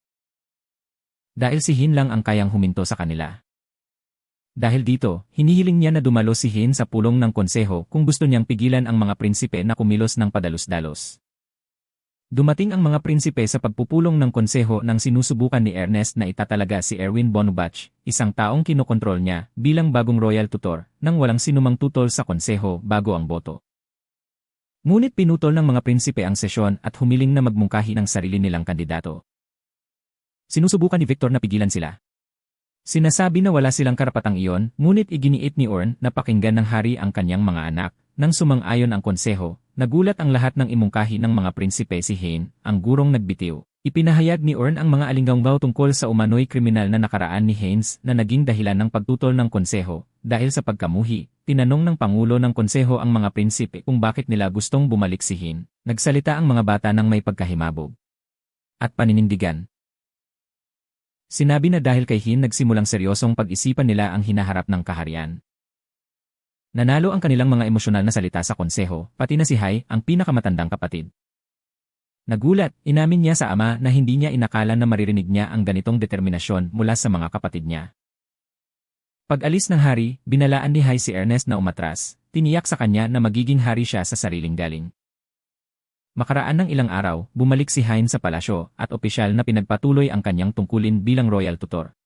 Dahil si Hin lang ang kayang huminto sa kanila. Dahil dito, hinihiling niya na dumalo si Hin sa pulong ng konseho kung gusto niyang pigilan ang mga prinsipe na kumilos ng padalos-dalos. Dumating ang mga prinsipe sa pagpupulong ng konseho nang sinusubukan ni Ernest na itatalaga si Erwin Bonubach, isang taong kinokontrol niya bilang bagong royal tutor, nang walang sinumang tutol sa konseho bago ang boto. Ngunit pinutol ng mga prinsipe ang sesyon at humiling na magmungkahi ng sarili nilang kandidato. Sinusubukan ni Victor na pigilan sila. Sinasabi na wala silang karapatang iyon, ngunit iginiit ni Orn na pakinggan ng hari ang kanyang mga anak. Nang sumang-ayon ang konseho, nagulat ang lahat ng imungkahi ng mga prinsipe si Hin, ang gurong nagbitiw. Ipinahayag ni Orn ang mga alinggaw tungkol sa umano'y kriminal na nakaraan ni Haynes na naging dahilan ng pagtutol ng konseho. Dahil sa pagkamuhi, tinanong ng Pangulo ng konseho ang mga prinsipe kung bakit nila gustong bumalik si Hin. Nagsalita ang mga bata ng may pagkahimabog at paninindigan. Sinabi na dahil kay Hin nagsimulang seryosong pag-isipan nila ang hinaharap ng kaharian. Nanalo ang kanilang mga emosyonal na salita sa konseho, pati na si Hai, ang pinakamatandang kapatid. Nagulat, inamin niya sa ama na hindi niya inakala na maririnig niya ang ganitong determinasyon mula sa mga kapatid niya. Pag-alis ng hari, binalaan ni Hai si Ernest na umatras, tiniyak sa kanya na magiging hari siya sa sariling galing. Makaraan ng ilang araw, bumalik si Hein sa palasyo at opisyal na pinagpatuloy ang kanyang tungkulin bilang royal tutor.